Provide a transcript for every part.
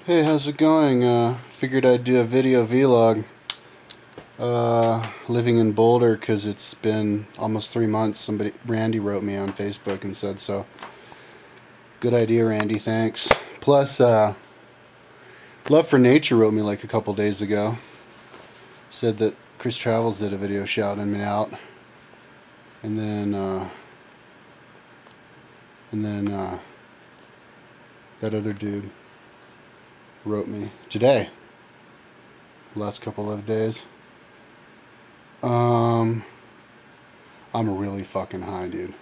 Hey, how's it going? Figured I'd do a video vlog. Living in Boulder because it's been almost 3 months. Randy wrote me on Facebook and said so. Good idea, Randy, thanks. Plus, Love for Nature wrote me like a couple days ago. Said that Chris Travels did a video shouting me out. And then that other dude wrote me today. Last couple of days. I'm really fucking high, dude.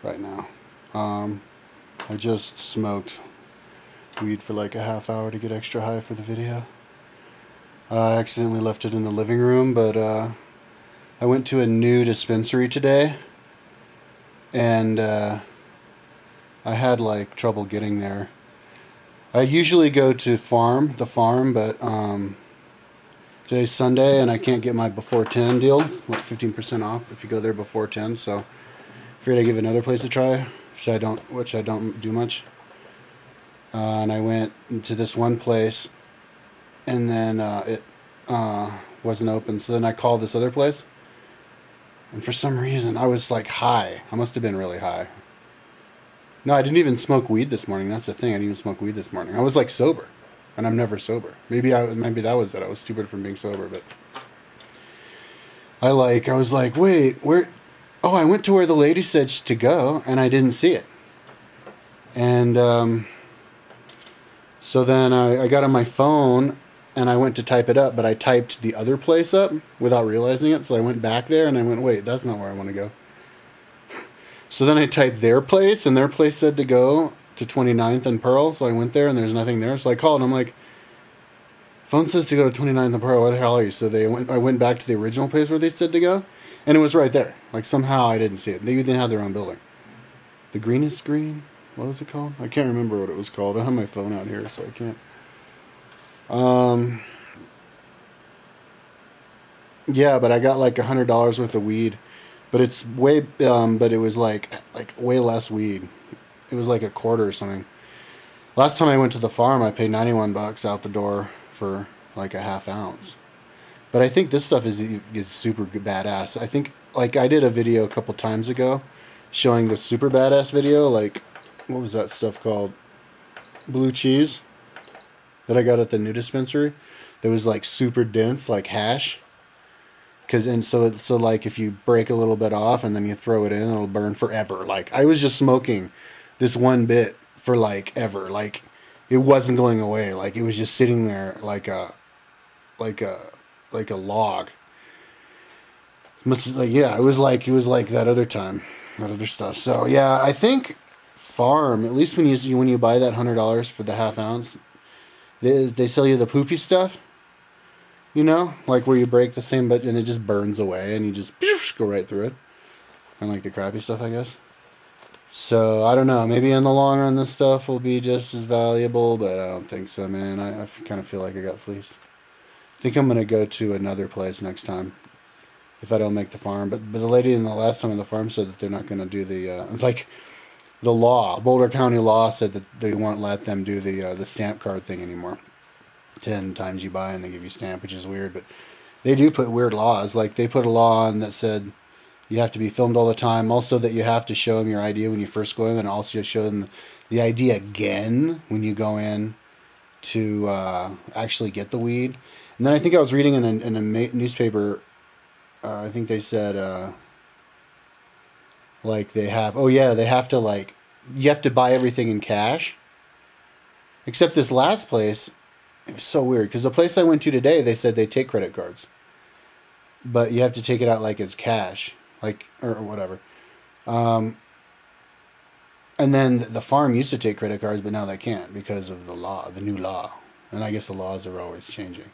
Right now. I just smoked weed for like a half hour to get extra high for the video. I accidentally left it in the living room, but I went to a new dispensary today, and I had like trouble getting there. I usually go to the farm, but today's Sunday and I can't get my before 10 deal, like 15% off if you go there before 10. So figured I'd give another place a try, which I don't do much. And I went to this one place, and then it wasn't open. So then I called this other place, and for some reason I was like high. I must have been really high. No, I didn't even smoke weed this morning. That's the thing. I didn't even smoke weed this morning. I was like sober, and I'm never sober. Maybe that was it. I was stupid from being sober, but I was like, wait, where? Oh, I went to where the lady said to go, and I didn't see it. And so then I got on my phone, and I went to type it up, but I typed the other place up without realizing it. So I went back there, and I went, wait, that's not where I want to go. So then I typed their place, and their place said to go to 29th and Pearl. So I went there, and there's nothing there. So I called, and I'm like, phone says to go to 29th and Pearl. Where the hell are you? So I went back to the original place where they said to go, and it was right there. Like somehow I didn't see it. They even had their own building. The greenest green? What was it called? I can't remember what it was called. I have my phone out here, so I can't. Yeah, but I got like $100 worth of weed. But it's way, but it was like way less weed. It was like a quarter or something. Last time I went to the farm, I paid $91 out the door for like a half ounce. But I think this stuff is super badass. I think, like, I did a video a couple times ago showing the super badass video. Like, what was that stuff called? Blue cheese that I got at the new dispensary. That was like super dense, like hash. So like if you break a little bit off and then you throw it in, it'll burn forever. Like I was just smoking this one bit for like ever. Like it wasn't going away. Like it was just sitting there like a log. Like, yeah, it was like that other time, that other stuff. So yeah, I think farm, at least when you buy that $100 for the half ounce, they sell you the poofy stuff. You know, like where you break the same but and it just burns away and you just go right through it. And like the crappy stuff, I guess. So, I don't know. Maybe in the long run this stuff will be just as valuable, but I don't think so, man. I kind of feel like I got fleeced. I think I'm going to go to another place next time if I don't make the farm. But the lady in the last time on the farm said that they're not going to do the law. Boulder County law said that they won't let them do the stamp card thing anymore. 10 times you buy and they give you stamp, which is weird, but they do put weird laws. Like they put a law on that said you have to be filmed all the time. Also that you have to show them your ID when you first go in, and also show them the ID again when you go in to actually get the weed. And then I think I was reading in a newspaper, I think they said like they have to like, you have to buy everything in cash. Except this last place, it was so weird, because the place I went to today, they said they take credit cards. But you have to take it out like as cash, like, or whatever. And then the farm used to take credit cards, but now they can't because of the law, the new law. And I guess the laws are always changing.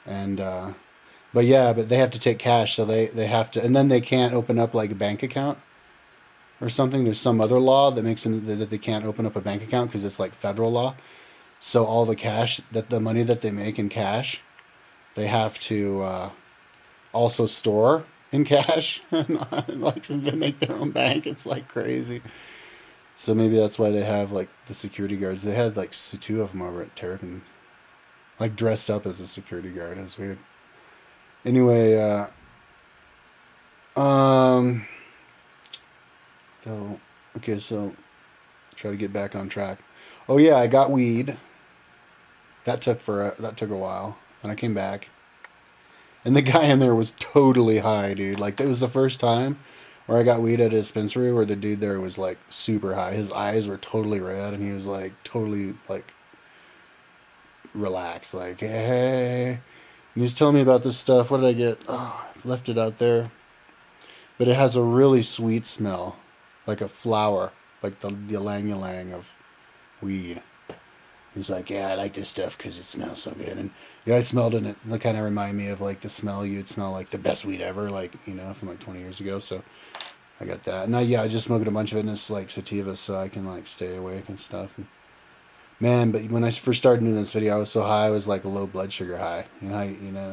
And, but they have to take cash, so they have to, and then they can't open up like a bank account or something. There's some other law that makes them, that they can't open up a bank account because it's like federal law. So all the cash, the money that they make in cash, they have to also store in cash. Like make their own bank. It's like crazy. So maybe that's why they have like the security guards. They had like two of them over at Terrapin, like dressed up as a security guard. It was weird. Anyway, so okay, so try to get back on track. Oh yeah, I got weed. That took a while, and I came back, and the guy in there was totally high, dude. Like that was the first time where I got weed at a dispensary where the dude there was like super high. His eyes were totally red, and he was like totally like relaxed, like hey. And he was telling me about this stuff. What did I get? Oh, I left it out there, but it has a really sweet smell, like a flower, like the ylang ylang of weed. He's like, yeah, I like this stuff because it smells so good. And yeah, I smelled it, and it kind of reminded me of like the smell you'd smell like the best weed ever, like, you know, from like 20 years ago. So I got that. And I just smoked a bunch of it, and it's like sativa, so I can like stay awake and stuff. And man, but when I first started doing this video, I was so high, I was like a low blood sugar high. You know how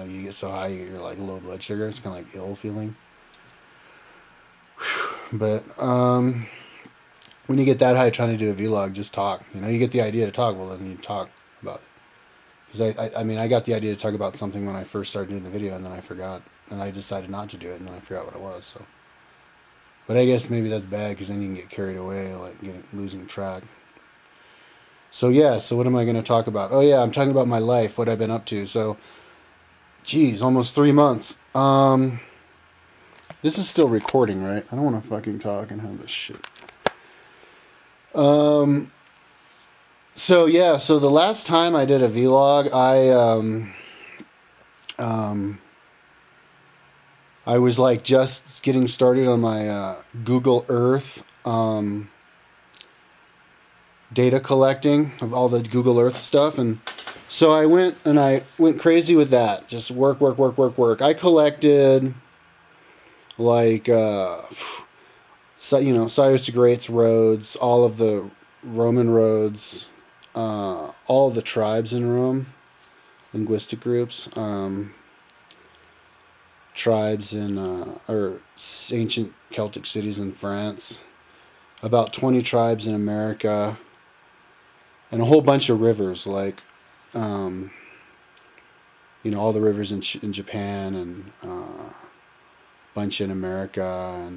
you get so high, you're like low blood sugar. It's kind of like ill feeling. But when you get that high trying to do a vlog, just talk. You know, you get the idea to talk, well, then you talk about it. Because I mean, I got the idea to talk about something when I first started doing the video, and then I forgot. And I decided not to do it, and then I forgot what it was, so. But I guess maybe that's bad, because then you can get carried away, like losing track. So yeah, so what am I going to talk about? Oh yeah, I'm talking about my life, what I've been up to. So, geez, almost 3 months. This is still recording, right? I don't want to fucking talk and have this shit. So yeah, so the last time I did a vlog, I was like just getting started on my Google Earth data collecting of all the Google Earth stuff, and so I went crazy with that. Just work. I collected like Cyrus the Great's roads, all of the Roman roads, all of the tribes in Rome, linguistic groups, tribes in or ancient Celtic cities in France, about 20 tribes in America, and a whole bunch of rivers, like all the rivers in Japan, and bunch in America,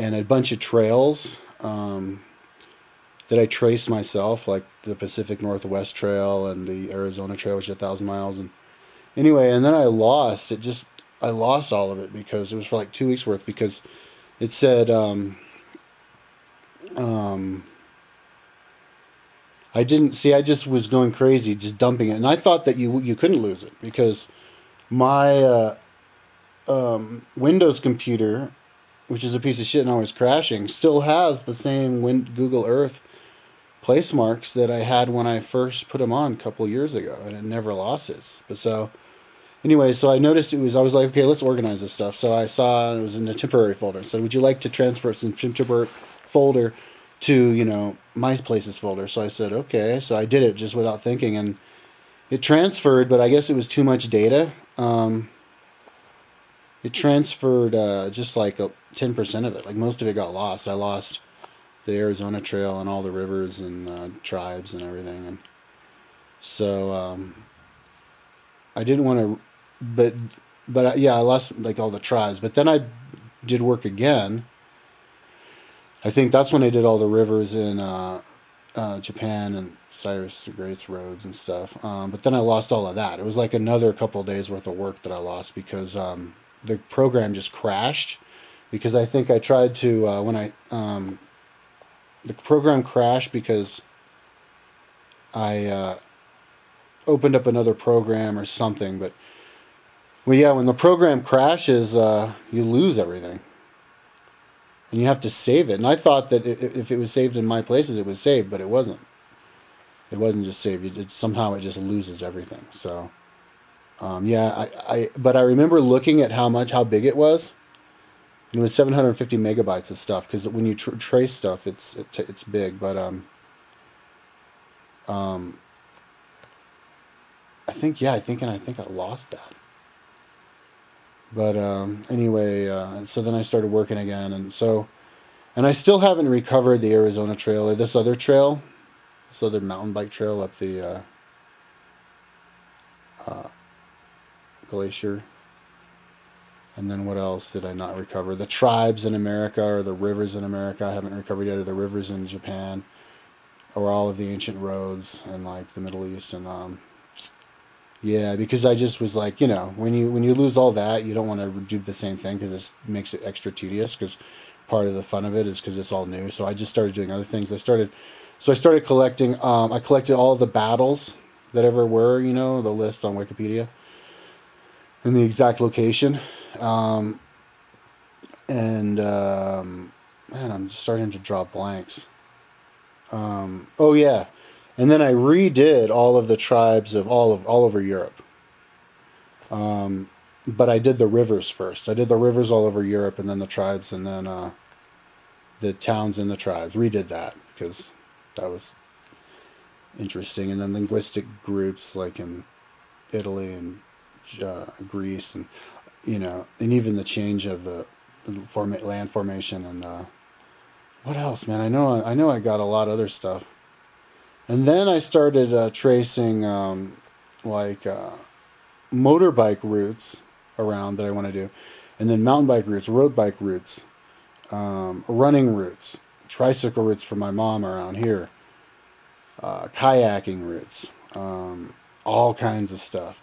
and a bunch of trails that I traced myself, like the Pacific Northwest Trail and the Arizona Trail, which is 1,000 miles. And anyway, and then I lost all of it, because it was for like 2 weeks worth, because it said I just was going crazy, just dumping it, and I thought that you couldn't lose it, because my Windows computer, which is a piece of shit and always crashing, still has the same Google Earth place marks that I had when I first put them on a couple years ago, and it never lost it. But so, anyway, so I noticed I was like, okay, let's organize this stuff. So I saw it was in the temporary folder. So would you like to transfer some temporary folder to, my places folder? So I said, okay. So I did it just without thinking, and it transferred, but I guess it was too much data. It transferred just like 10% of it. Like most of it got lost. I lost the Arizona Trail and all the rivers and tribes and everything. And so I didn't want to, but yeah, I lost like all the tribes. But then I did work again. I think that's when I did all the rivers in Japan and Cyrus the Great's roads and stuff. But then I lost all of that. It was like another couple of days worth of work that I lost, because the program just crashed, because I think I tried to the program crashed because I opened up another program or something. But well, yeah, when the program crashes, you lose everything, and you have to save it. And I thought that if it was saved in my places, it was saved, but it wasn't. It wasn't just saved. Somehow it just loses everything. So. Yeah, but I remember looking at how big it was. It was 750 megabytes of stuff, because when you trace stuff, it's big. But I think I lost that. But anyway, so then I started working again, and And I still haven't recovered the Arizona Trail or this other trail, this other mountain bike trail up the glacier. And then what else did I not recover? The tribes in America or the rivers in America I haven't recovered yet, or the rivers in Japan, or all of the ancient roads in like the Middle East. And yeah, because I just was like, when you lose all that, you don't want to do the same thing because it makes it extra tedious, because part of the fun of it is because it's all new. So I just started doing other things. I started collecting, I collected all the battles that ever were, the list on Wikipedia and the exact location. Man, I'm just starting to draw blanks. Oh yeah. And then I redid all of the tribes of all over Europe. But I did the rivers first. I did the rivers all over Europe, and then the tribes, and then the towns and the tribes. Redid that because that was interesting. And then linguistic groups like in Italy and Greece, and and even the change of the land formation, and what else, man? I know I got a lot of other stuff. And then I started tracing motorbike routes around that I want to do, and then mountain bike routes, road bike routes, running routes, tricycle routes for my mom around here, kayaking routes, all kinds of stuff.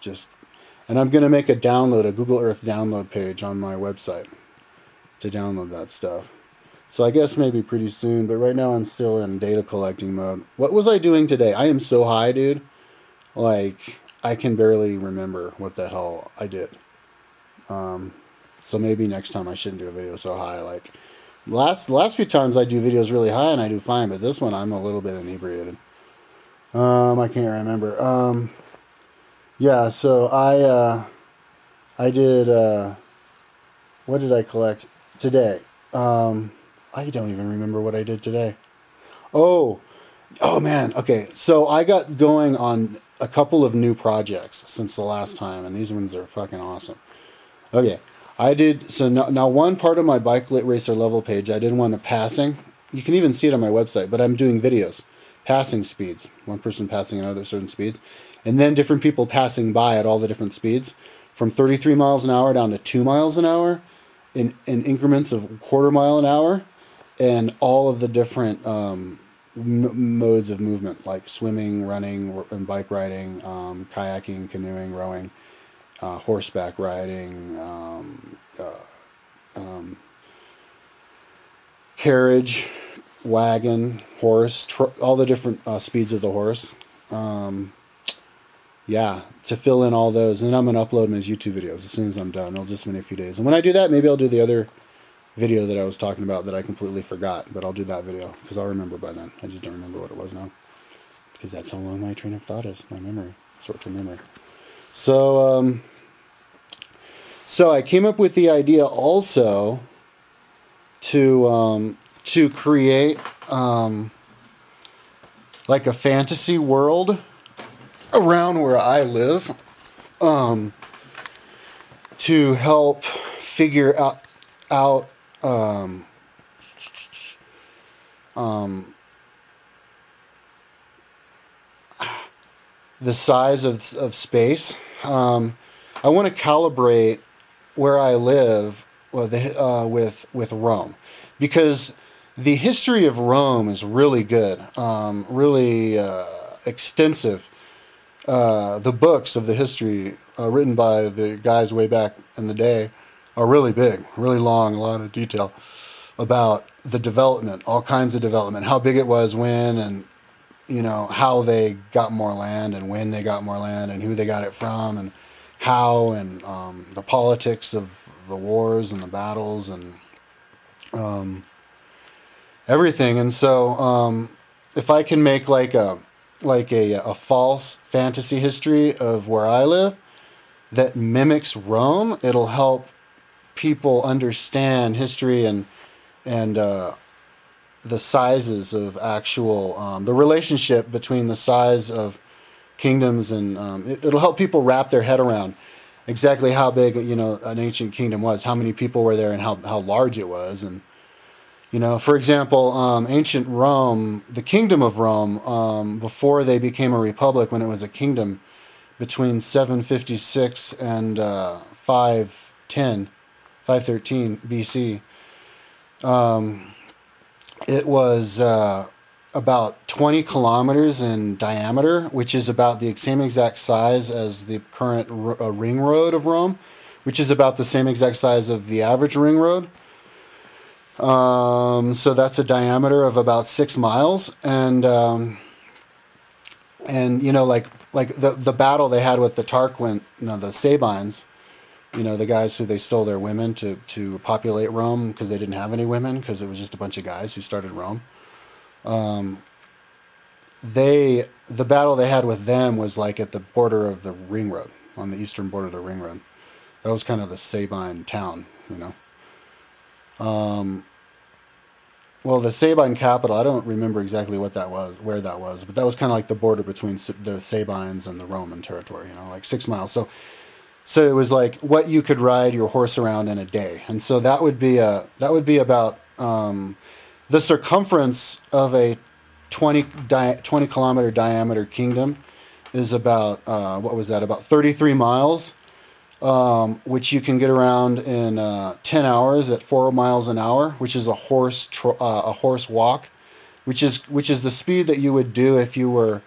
And I'm going to make a Google Earth download page on my website to download that stuff. So I guess maybe pretty soon, but right now I'm still in data collecting mode. What was I doing today? I am so high, dude. Like, I can barely remember what the hell I did. So maybe next time I shouldn't do a video so high. Like, last few times I do videos really high and I do fine, but this one I'm a little bit inebriated. I can't remember. Yeah, so I did, what did I collect today? I don't even remember what I did today. Oh man, okay, so I got going on a couple of new projects since the last time, and these ones are fucking awesome. Okay, so now one part of my Bike Lit Racer level page, I did one of passing. You can even see it on my website, but I'm doing videos. Passing speeds, one person passing at other certain speeds, and then different people passing by at all the different speeds, from 33 miles an hour down to 2 miles an hour, in increments of 1/4 mile an hour, and all of the different modes of movement, like swimming, running, and bike riding, kayaking, canoeing, rowing, horseback riding, carriage, wagon, horse, all the different speeds of the horse. Yeah, to fill in all those. And then I'm going to upload them as YouTube videos as soon as I'm done. It'll just be in a few days. And when I do that, maybe I'll do the other video that I was talking about that I completely forgot. But I'll do that video because I'll remember by then. I just don't remember what it was now. Because that's how long my train of thought is, my memory, short-term memory. So I came up with the idea also to create like a fantasy world around where I live, to help figure out the size of space. I want to calibrate where I live with Rome, because the history of Rome is really good, really extensive. The books of the history written by the guys way back in the day are really big, really long, a lot of detail about the development, all kinds of development, how big it was when, and how they got more land and when they got more land and who they got it from and how, and the politics of the wars and the battles and everything. And so if I can make like a false fantasy history of where I live that mimics Rome, it'll help people understand history and the sizes of actual the relationship between the size of kingdoms, and it'll help people wrap their head around exactly how big an ancient kingdom was, how many people were there, and how large it was, and You know, for example, ancient Rome, the Kingdom of Rome, before they became a republic, when it was a kingdom, between 756 and 513 BC, it was about 20 kilometers in diameter, which is about the same exact size as the current ring road of Rome, which is about the same exact size of the average ring road. So that's a diameter of about 6 miles, and you know, like the battle they had with the Tarquin, you know, the Sabines, you know, the guys who they stole their women to populate Rome because they didn't have any women because it was just a bunch of guys who started Rome. The battle they had with them was like at the border of the ring road, on the eastern border of the ring road. That was kind of the Sabine town, you know. Well, the Sabine capital, I don't remember exactly what that was, where that was, but that was kind of like the border between the Sabines and the Roman territory, you know, like 6 miles. So it was like what you could ride your horse around in a day, and so that would be about the circumference of a 20 kilometer diameter kingdom is about what was that? About 33 miles. Which you can get around in 10 hours at 4 miles an hour, which is a horse walk, which is the speed that you would do if you were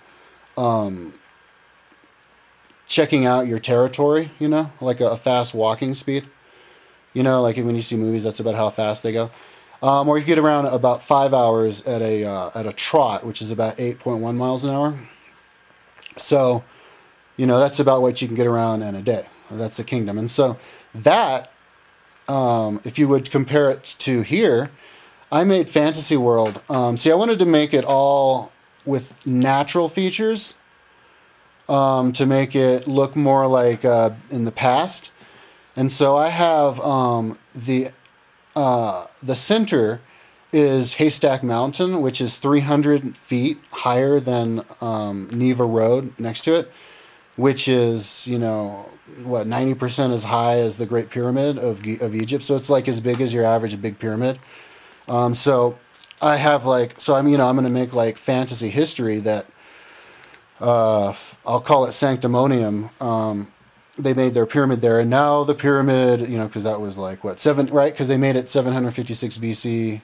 checking out your territory. You know, like a fast walking speed. You know, like when you see movies, that's about how fast they go. Or you get around about 5 hours at a trot, which is about 8.1 miles an hour. So, you know, that's about what you can get around in a day. That's a kingdom. And so that, if you would compare it to here, I made Fantasy World. See, I wanted to make it all with natural features to make it look more like in the past. And so I have the center is Haystack Mountain, which is 300 feet higher than Neva Road next to it, which is, you know, what, 90% as high as the Great Pyramid of Egypt. So it's like as big as your average big pyramid. So I have like, so I'm, you know, I'm going to make like fantasy history that I'll call it Sanctimonium. They made their pyramid there, and now the pyramid, you know, because that was like what, right? Because they made it 756 BC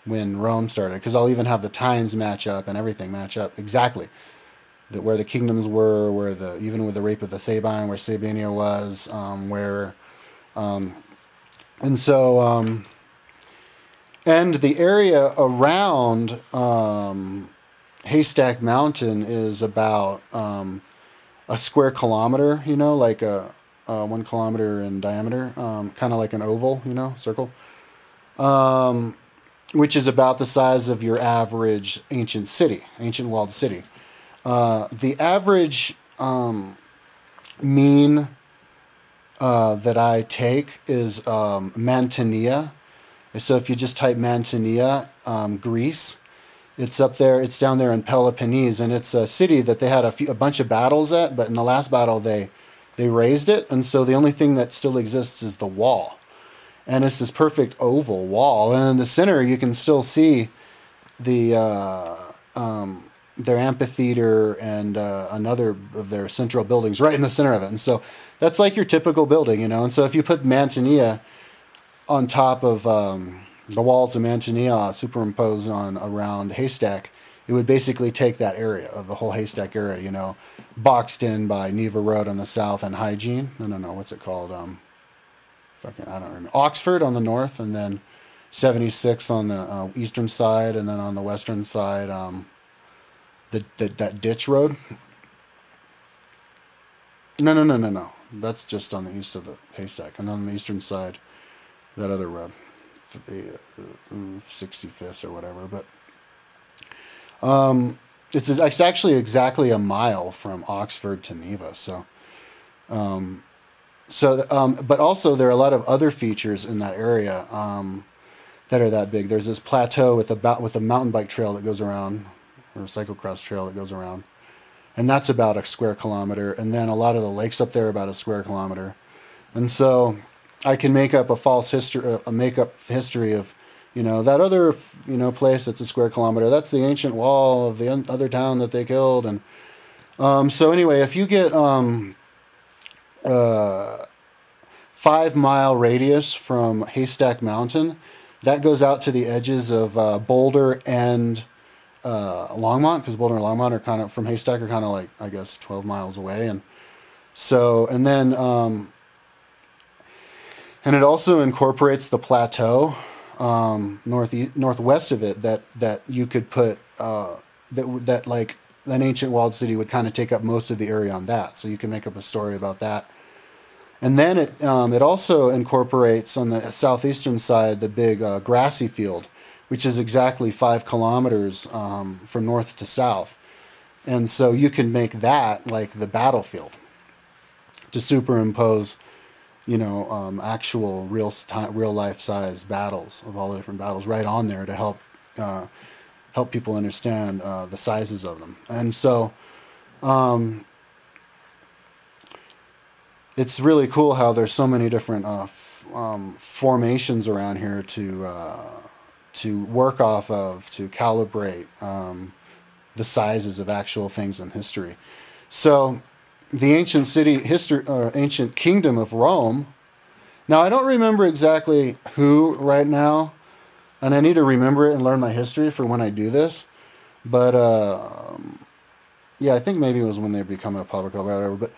when Rome started. Because I'll even have the times match up and everything match up exactly. Where the kingdoms were, even with the rape of the Sabine, where Sabina was, and the area around Haystack Mountain is about a square kilometer, you know, like a 1 kilometer in diameter, kind of like an oval, you know, circle, which is about the size of your average ancient walled city. The average mean that I take is Mantinea. So if you just type Mantinea, Greece, it's up there. It's down there in Peloponnese, and it's a city that they had a bunch of battles at. But in the last battle, they razed it, and so the only thing that still exists is the wall, and it's this perfect oval wall. And in the center, you can still see their amphitheater and another of their central buildings right in the center of it. And so that's like your typical building, you know. And so if you put Mantinea on top of the walls of Mantinea superimposed on around Haystack, it would basically take that area of the whole Haystack area, you know, boxed in by Neva Road on the south and Hygiene. No, what's it called? I don't remember. Oxford on the north, and then 76 on the eastern side, and then on the western side, that ditch road. No. That's just on the east of the Haystack, and then on the eastern side, that other road, the 65th or whatever. But it's actually exactly a mile from Oxford to Neva. But also there are a lot of other features in that area that are that big. There's this plateau with a mountain bike trail that goes around, or a cyclocross trail that goes around, and that's about a square kilometer. And then a lot of the lakes up there are about a square kilometer. And so I can make up a false history, a make-up history of That other, place that's a square kilometer, that's the ancient wall of the other town that they killed. And so anyway, if you get 5-mile radius from Haystack Mountain, that goes out to the edges of Boulder and Longmont, because Boulder and Longmont are kind of from Haystack are kind of like, I guess, 12 miles away. And so, and then, and it also incorporates the plateau northwest of it that you could put that like an ancient walled city would kind of take up most of the area on that. So you can make up a story about that. And then it also incorporates on the southeastern side the big grassy field, which is exactly 5 kilometers from north to south. And so you can make that like the battlefield to superimpose, actual real life size battles of all the different battles right on there to help people understand the sizes of them. And so it's really cool how there's so many different formations around here to work off of, to calibrate the sizes of actual things in history. So the ancient ancient kingdom of Rome. Now, I don't remember exactly who right now, and I need to remember it and learn my history for when I do this. But I think maybe it was when they become a republic or whatever.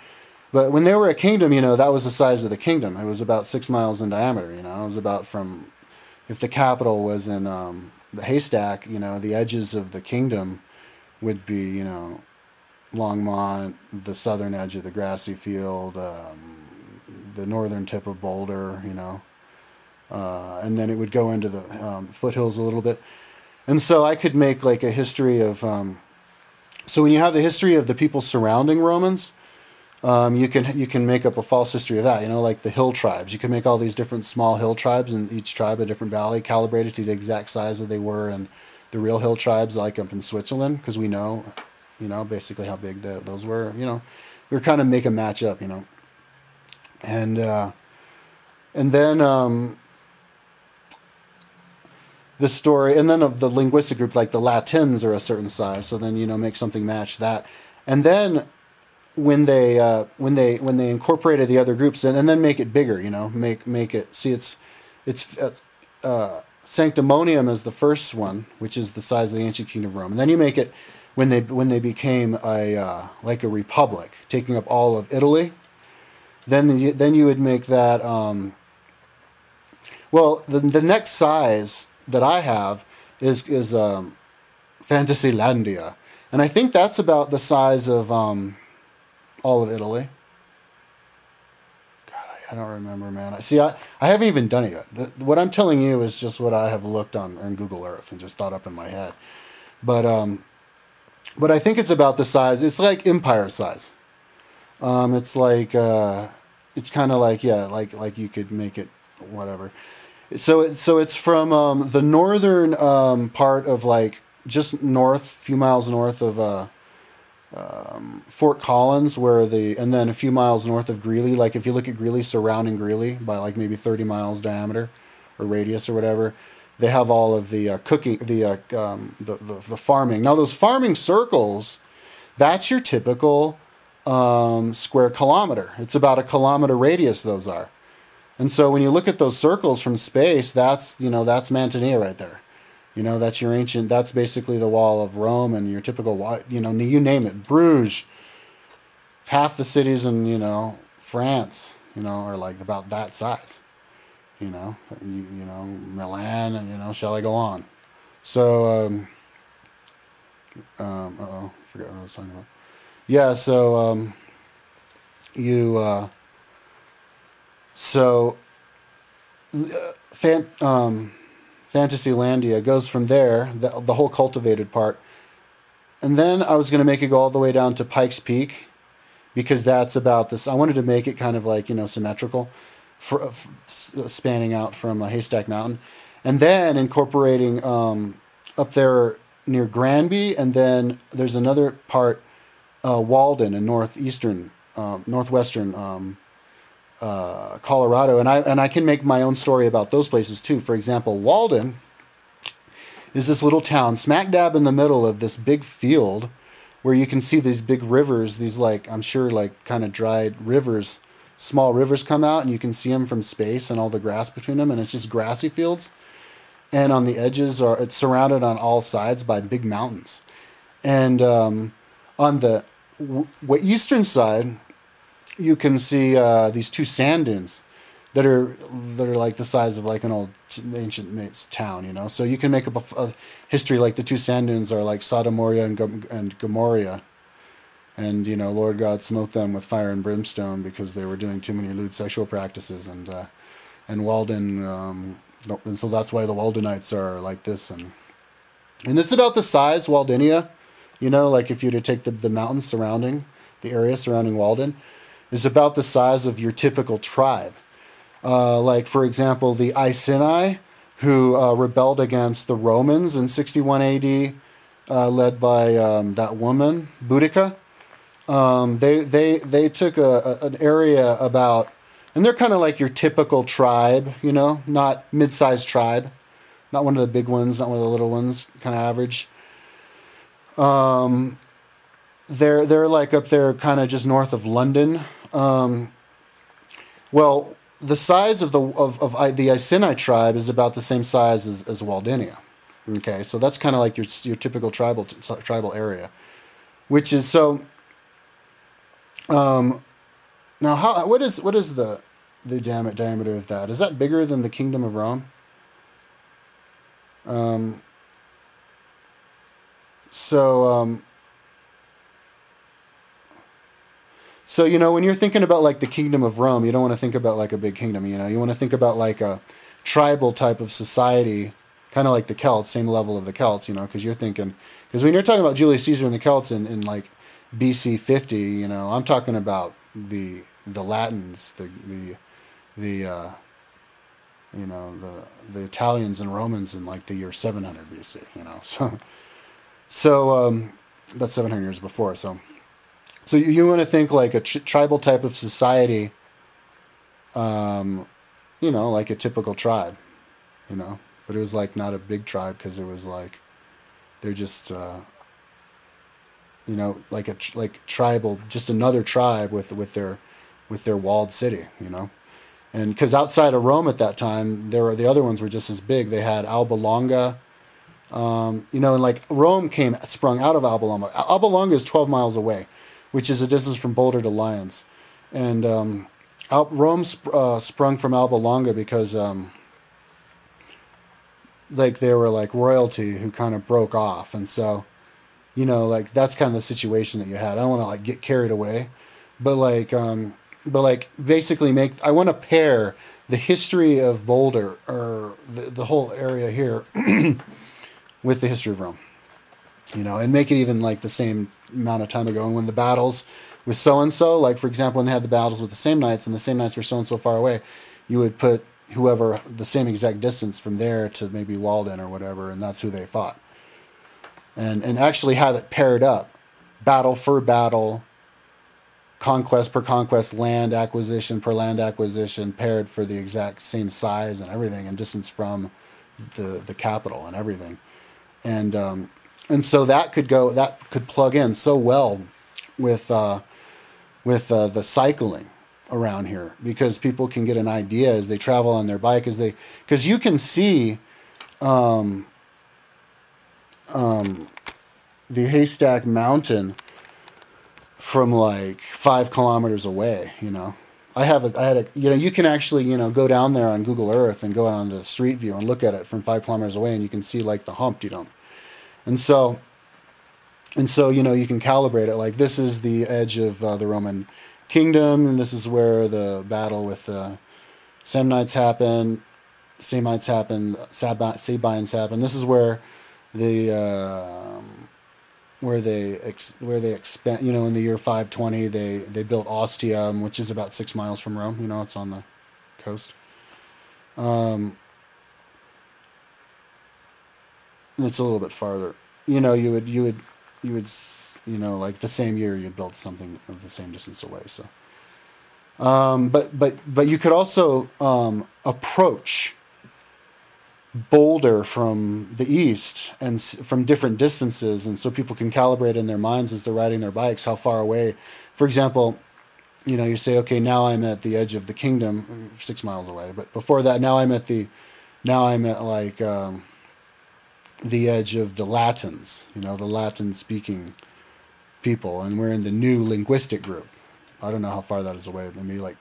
But when they were a kingdom, that was the size of the kingdom. It was about 6 miles in diameter. It was about from, if the capital was in the Haystack, the edges of the kingdom would be, Longmont, the southern edge of the grassy field, the northern tip of Boulder, and then it would go into the foothills a little bit. And so I could make like a history of, so when you have the history of the people surrounding Romans, you can make up a false history of that, like the hill tribes. You can make all these different small hill tribes, and each tribe a different valley, calibrated to the exact size that they were, and the real hill tribes like up in Switzerland, because we know, basically how big those were. We were kind of make a match up, and then the story, and then of the linguistic group, like the Latins are a certain size, so then make something match that, and then when they incorporated the other groups and then make it bigger, make it, see, it's Sanctimonium is the first one, which is the size of the ancient kingdom of Rome, and then you make it when they became a like a republic, taking up all of Italy. Then you would make that. The next size that I have is Fantasylandia, and I think that's about the size of all of Italy. God, I don't remember, man. I haven't even done it yet. What I'm telling you is just what I have looked on Google Earth and just thought up in my head. But I think it's about the size. It's like empire size. It's like it's kind of like like you could make it whatever. So it's from the northern part of like just north, a few miles north of Fort Collins, and then a few miles north of Greeley. Like if you look at Greeley, surrounding Greeley by like maybe 30 miles diameter or radius or whatever, they have all of the cooking, the farming. Now those farming circles, that's your typical square kilometer. It's about a kilometer radius. Those are, and so when you look at those circles from space, that's Mantinea right there. That's your ancient, that's basically the wall of Rome, and your typical, you name it, Bruges, half the cities in, France, are like about that size, Milan, and, shall I go on? So, forget what I was talking about. Yeah, so, Fantasylandia goes from there, the whole cultivated part. And then I was going to make it go all the way down to Pikes Peak, because that's about this. I wanted to make it kind of like, symmetrical, spanning out from Haystack Mountain. And then incorporating up there near Granby, and then there's another part, Walden in northwestern Colorado, and I can make my own story about those places too. For example, Walden is this little town smack dab in the middle of this big field where you can see these big rivers, these like, I'm sure like kind of dried rivers, small rivers come out and you can see them from space and all the grass between them. And it's just grassy fields. And on the edges it's surrounded on all sides by big mountains. And on the eastern side, you can see these two sand dunes that are like the size of like an old ancient town, you know. So you can make up a history like the two sand dunes are like Sodomoria and Gomorrah, and you know, Lord God smote them with fire and brimstone because they were doing too many lewd sexual practices, and Walden, and so that's why the Waldenites are like this, and it's about the size Waldinia, you know, like if you were to take the mountains surrounding the area surrounding Walden, is about the size of your typical tribe. Like, for example, the Iceni, who rebelled against the Romans in 61 AD, led by that woman, Boudica. They took an area about, and they're kind of like your typical tribe, you know, not mid-sized tribe, not one of the big ones, not one of the little ones, kind of average. They're like up there, kind of just north of London. Well, the size of the Iceni tribe is about the same size as Waldinia. Okay, so that's kind of like your typical tribal area, which is so. Now, what is the diameter of that? Is that bigger than the Kingdom of Rome? So, you know, when you're thinking about like the Kingdom of Rome, you don't want to think about like a big kingdom, you know. You want to think about like a tribal type of society, kind of like the Celts, same level of the Celts, you know, because when you're talking about Julius Caesar and the Celts in like BC 50, you know, I'm talking about the Latins, the Italians and Romans in like the year 700 BC, you know. So that's 700 years before, So you want to think like a tribal type of society, you know, like a typical tribe, you know. But it was like not a big tribe because it was like they're just, you know, like tribal, just another tribe with their walled city, you know. And because outside of Rome at that time, the other ones were just as big. They had Alba Longa. You know, and like Rome sprung out of Alba Longa. Alba Longa is 12 miles away, which is a distance from Boulder to Lyons. And Rome sprung from Alba Longa because like they were like royalty who kind of broke off. And so, you know, like that's kind of the situation that you had. I don't want to like get carried away, but basically I want to pair the history of Boulder or the whole area here with the history of Rome, you know, and make it even like the same amount of time ago. And when the battles with so-and-so, like for example, when they had the battles with the same knights and the same knights were so-and-so far away, you would put whoever the same exact distance from there to maybe Walden or whatever, and that's who they fought. And actually have it paired up, battle for battle, conquest per conquest, land acquisition per land acquisition, paired for the exact same size and everything, and distance from the capital and everything. And so that could plug in so well with the cycling around here, because people can get an idea as they travel on their bike, because you can see the Haystack Mountain from like 5 kilometers away, you know. You can actually, you know, go down there on Google Earth and go out on the Street View and look at it from 5 kilometers away, and you can see like the Humpty Dump. And so, you know, you can calibrate it. Like, this is the edge of the Roman kingdom, and this is where the battle with the Samnites happened, Samites happened, Sabines happened. This is where they expand. You know, in the year 520, they built Ostia, which is about 6 miles from Rome. You know, it's on the coast. And it's a little bit farther. You know, you would, you know, like the same year you'd build something of the same distance away. So, but you could also approach Boulder from the east and from different distances, and so people can calibrate in their minds as they're riding their bikes how far away. For example, you say, okay, now I'm at the edge of the kingdom, 6 miles away, but before that, now I'm at like the edge of the Latins, the Latin speaking people, and we're in the new linguistic group. I don't know how far that is away, maybe like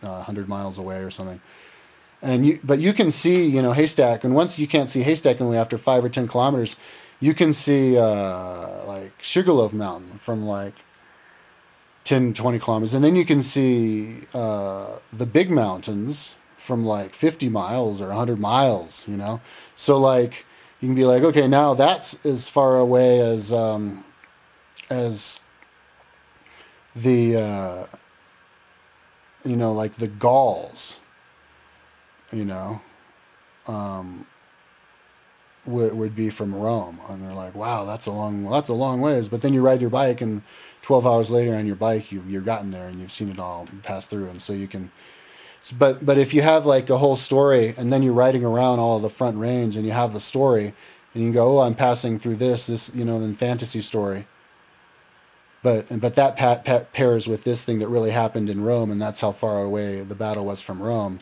100 miles away or something. But you can see, Haystack, and once you can't see Haystack only after 5 or 10 kilometers, you can see like Sugarloaf Mountain from like 10, 20 kilometers, and then you can see the big mountains from like 50 miles or 100 miles, So like you can be like, okay, now that's as far away as the like the Gauls. Would be from Rome, and they're like, wow, that's a long ways. But then you ride your bike, and 12 hours later on your bike, you've gotten there and you've seen it all pass through, and so you can. But if you have like a whole story, and then you're riding around all of the front range, and you have the story, and you can go, oh, I'm passing through this, then fantasy story. But that pairs with this thing that really happened in Rome, and that's how far away the battle was from Rome.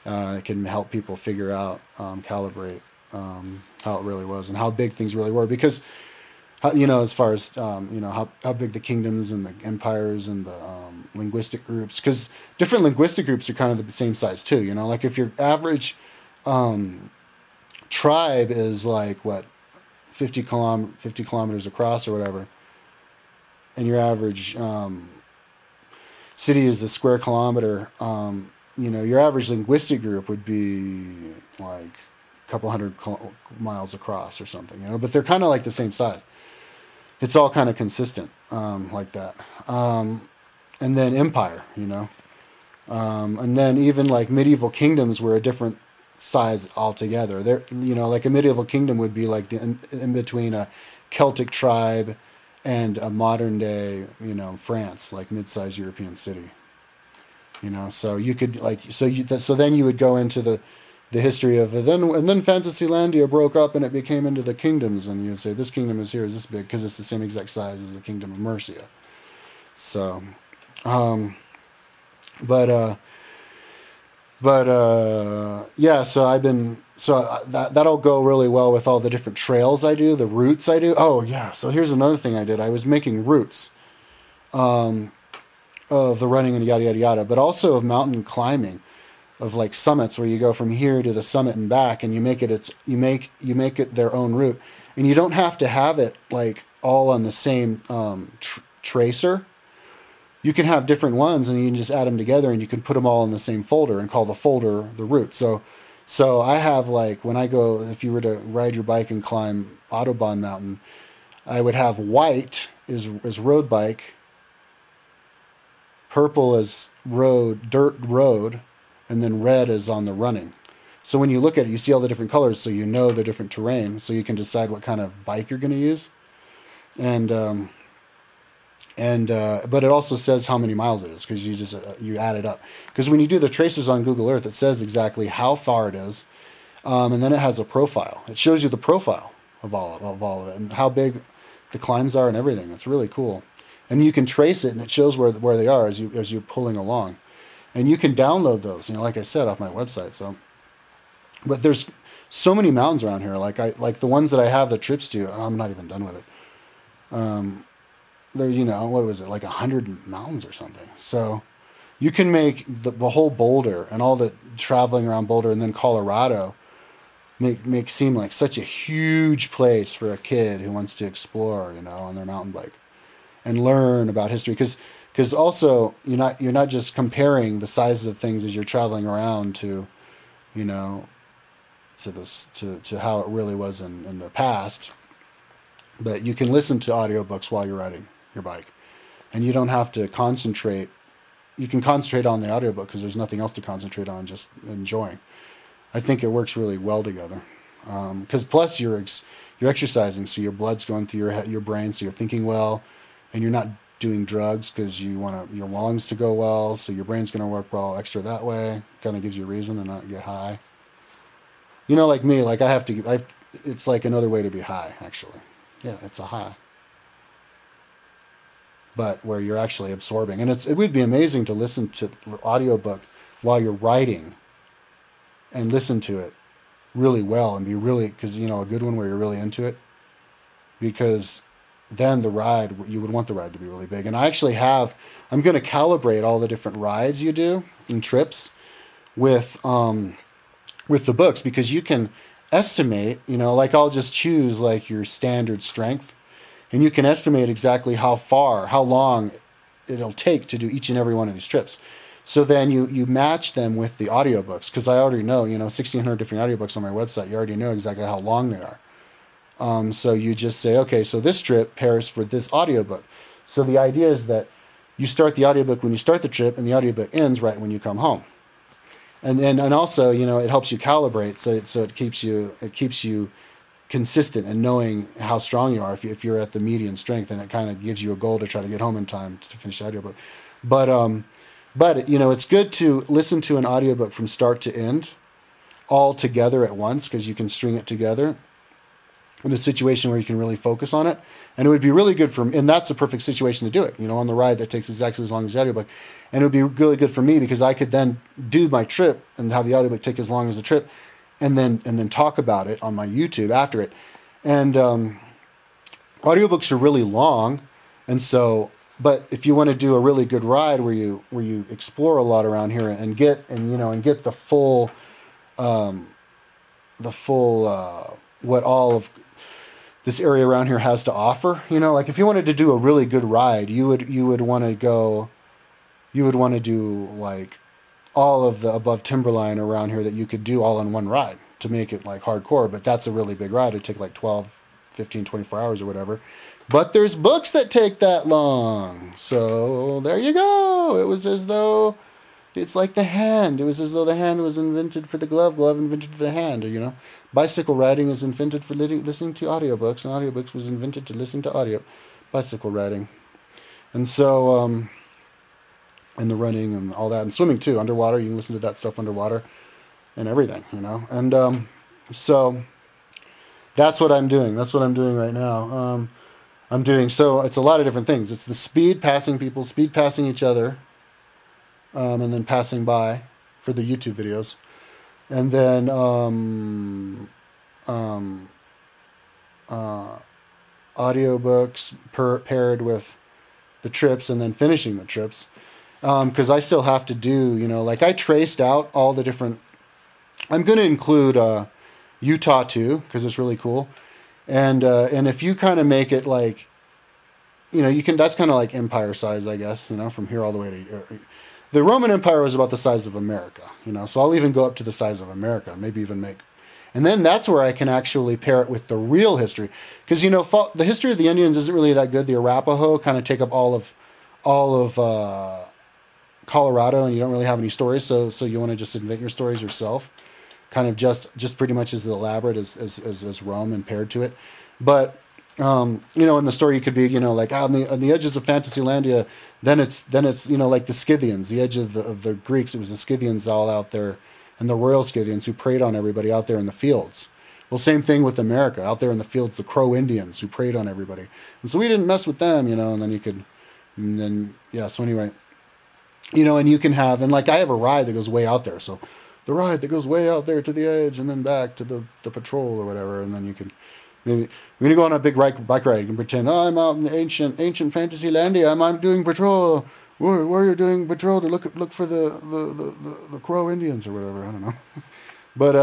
It can help people figure out, calibrate how it really was and how big things really were. Because, as far as, how big the kingdoms and the empires and the linguistic groups. Because different linguistic groups are kind of the same size too. Like if your average tribe is like, 50 kilometers across or whatever, and your average city is a square kilometer, your average linguistic group would be like a couple hundred miles across or something, but they're kind of like the same size. It's all kind of consistent, like that. And then empire, and then even like medieval kingdoms were a different size altogether. They're, like a medieval kingdom would be like in between a Celtic tribe and a modern day, France, like mid-sized European city. So you could so then you would go into the history of it. And then Fantasylandia broke up and it became into the kingdoms, and you'd say this kingdom is here, is this big, because it's the same exact size as the kingdom of Mercia. So, yeah. So that'll go really well with all the different trails I do, the routes I do. Oh yeah. So here's another thing I did. I was making routes. Of the running and yada yada yada, but also of mountain climbing, of like summits where you go from here to the summit and back, and you make it their own route, and you don't have to have it like all on the same tracer. You can have different ones, and you can just add them together, and you can put them all in the same folder and call the folder the route. So I have like when I go, if you were to ride your bike and climb Autobahn Mountain, I would have white is road bike. Purple is dirt road, and then red is on the running. So when you look at it, you see all the different colors, so you know the different terrain, so you can decide what kind of bike you're going to use. And but it also says how many miles it is, because you add it up. Because when you do the tracers on Google Earth, it says exactly how far it is, and then it has a profile. It shows you the profile of all of it, and how big the climbs are and everything. It's really cool. And you can trace it, and it shows where they are as you're pulling along, and you can download those. Like I said, off my website. So, but there's so many mountains around here. Like the ones that I have the trips to. I'm not even done with it. There's what was it, like 100 mountains or something. So, you can make the whole Boulder and all the traveling around Boulder and then Colorado make seem like such a huge place for a kid who wants to explore, on their mountain bike. And learn about history, because also you're not just comparing the sizes of things as you're traveling around to how it really was in the past, but you can listen to audiobooks while you're riding your bike, and you don't have to concentrate. You can concentrate on the audiobook because there's nothing else to concentrate on, just enjoying. I think it works really well together, because plus you're exercising, so your blood's going through your brain, so you're thinking well. And you're not doing drugs because you want your lungs to go well, so your brain's going to work well extra that way. Kind of gives you a reason to not get high. like me, like it's like another way to be high, actually. Yeah, it's a high. But where you're actually absorbing. And it would be amazing to listen to the audiobook while you're writing and listen to it really well and be really, because, a good one where you're really into it. Because then you would want the ride to be really big. And I'm going to calibrate all the different rides you do and trips with the books, because you can estimate, like I'll just choose like your standard strength, and you can estimate exactly how long it'll take to do each and every one of these trips. So then you match them with the audiobooks, because I already know, 1,600 different audiobooks on my website. You already know exactly how long they are. So you just say, okay, so this trip pairs for this audiobook. So the idea is that you start the audiobook when you start the trip, and the audiobook ends right when you come home. And also, it helps you calibrate, so it keeps you consistent and knowing how strong you are if you're at the median strength, and it kind of gives you a goal to try to get home in time to finish the audiobook. But it's good to listen to an audiobook from start to end all together at once, because you can string it together in a situation where you can really focus on it. And it would be really good and that's a perfect situation to do it, on the ride that takes exactly as long as the audiobook. And it would be really good for me, because I could then do my trip and have the audiobook take as long as the trip, and then talk about it on my YouTube after it. And audiobooks are really long, and so, but if you want to do a really good ride where you explore a lot around here and get the full what all of this area around here has to offer, like if you wanted to do a really good ride, you would want to do like all of the above timberline around here that you could do all in one ride to make it like hardcore. But that's a really big ride. It'd take like 12, 15, 24 hours or whatever. But there's books that take that long. So there you go. It was as though it's like the hand. It was as though the hand was invented for the glove, glove invented for the hand. Bicycle riding is invented for listening to audiobooks, and audiobooks was invented to listen to bicycle riding. And so, and the running and all that, and swimming too, underwater. You can listen to that stuff underwater and everything, And so that's what I'm doing. That's what I'm doing right now. So it's a lot of different things. It's the speed passing people, speed passing each other, and then passing by for the YouTube videos. And then audiobooks paired with the trips, and then finishing the trips. Because I still have to do, like I traced out all the different. I'm going to include Utah too, because it's really cool. And if you kind of make it like, you can. That's kind of like empire size, I guess. From here all the way to. The Roman Empire was about the size of America, so I'll even go up to the size of America, maybe even and then that's where I can actually pair it with the real history. Because, the history of the Indians isn't really that good. The Arapaho kind of take up all of Colorado, and you don't really have any stories, so you want to just invent your stories yourself, kind of just pretty much as elaborate as Rome and paired to it. But in the story you could be, like on the edges of Fantasylandia, then it's like the Scythians, the edge of the Greeks. It was the Scythians all out there, and the royal Scythians who preyed on everybody out there in the fields. Well, same thing with America, out there in the fields, the Crow Indians who preyed on everybody, and so we didn't mess with them, so anyway, and you can have, and like I have a ride that goes way out there, so the ride that goes way out there to the edge and then back to the patrol or whatever, and then you can. Maybe we're gonna go on a big bike ride. You can pretend, I'm out in ancient Fantasylandia. I'm doing patrol. Where you're doing patrol to look for the Crow Indians or whatever. I don't know. But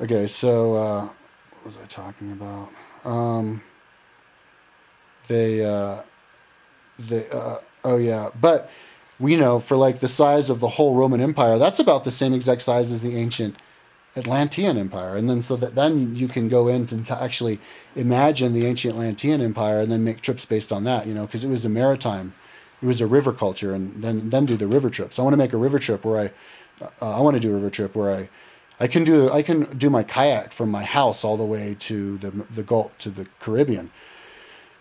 okay. So what was I talking about? Oh yeah. But we know for like the size of the whole Roman Empire, that's about the same exact size as the ancient Atlantean Empire. And then then you can go in to actually imagine the ancient Atlantean Empire and then make trips based on that, because it was a maritime, it was a river culture, and then do the river trips. I want to make a river trip where I can do my kayak from my house all the way to the Gulf, to the Caribbean,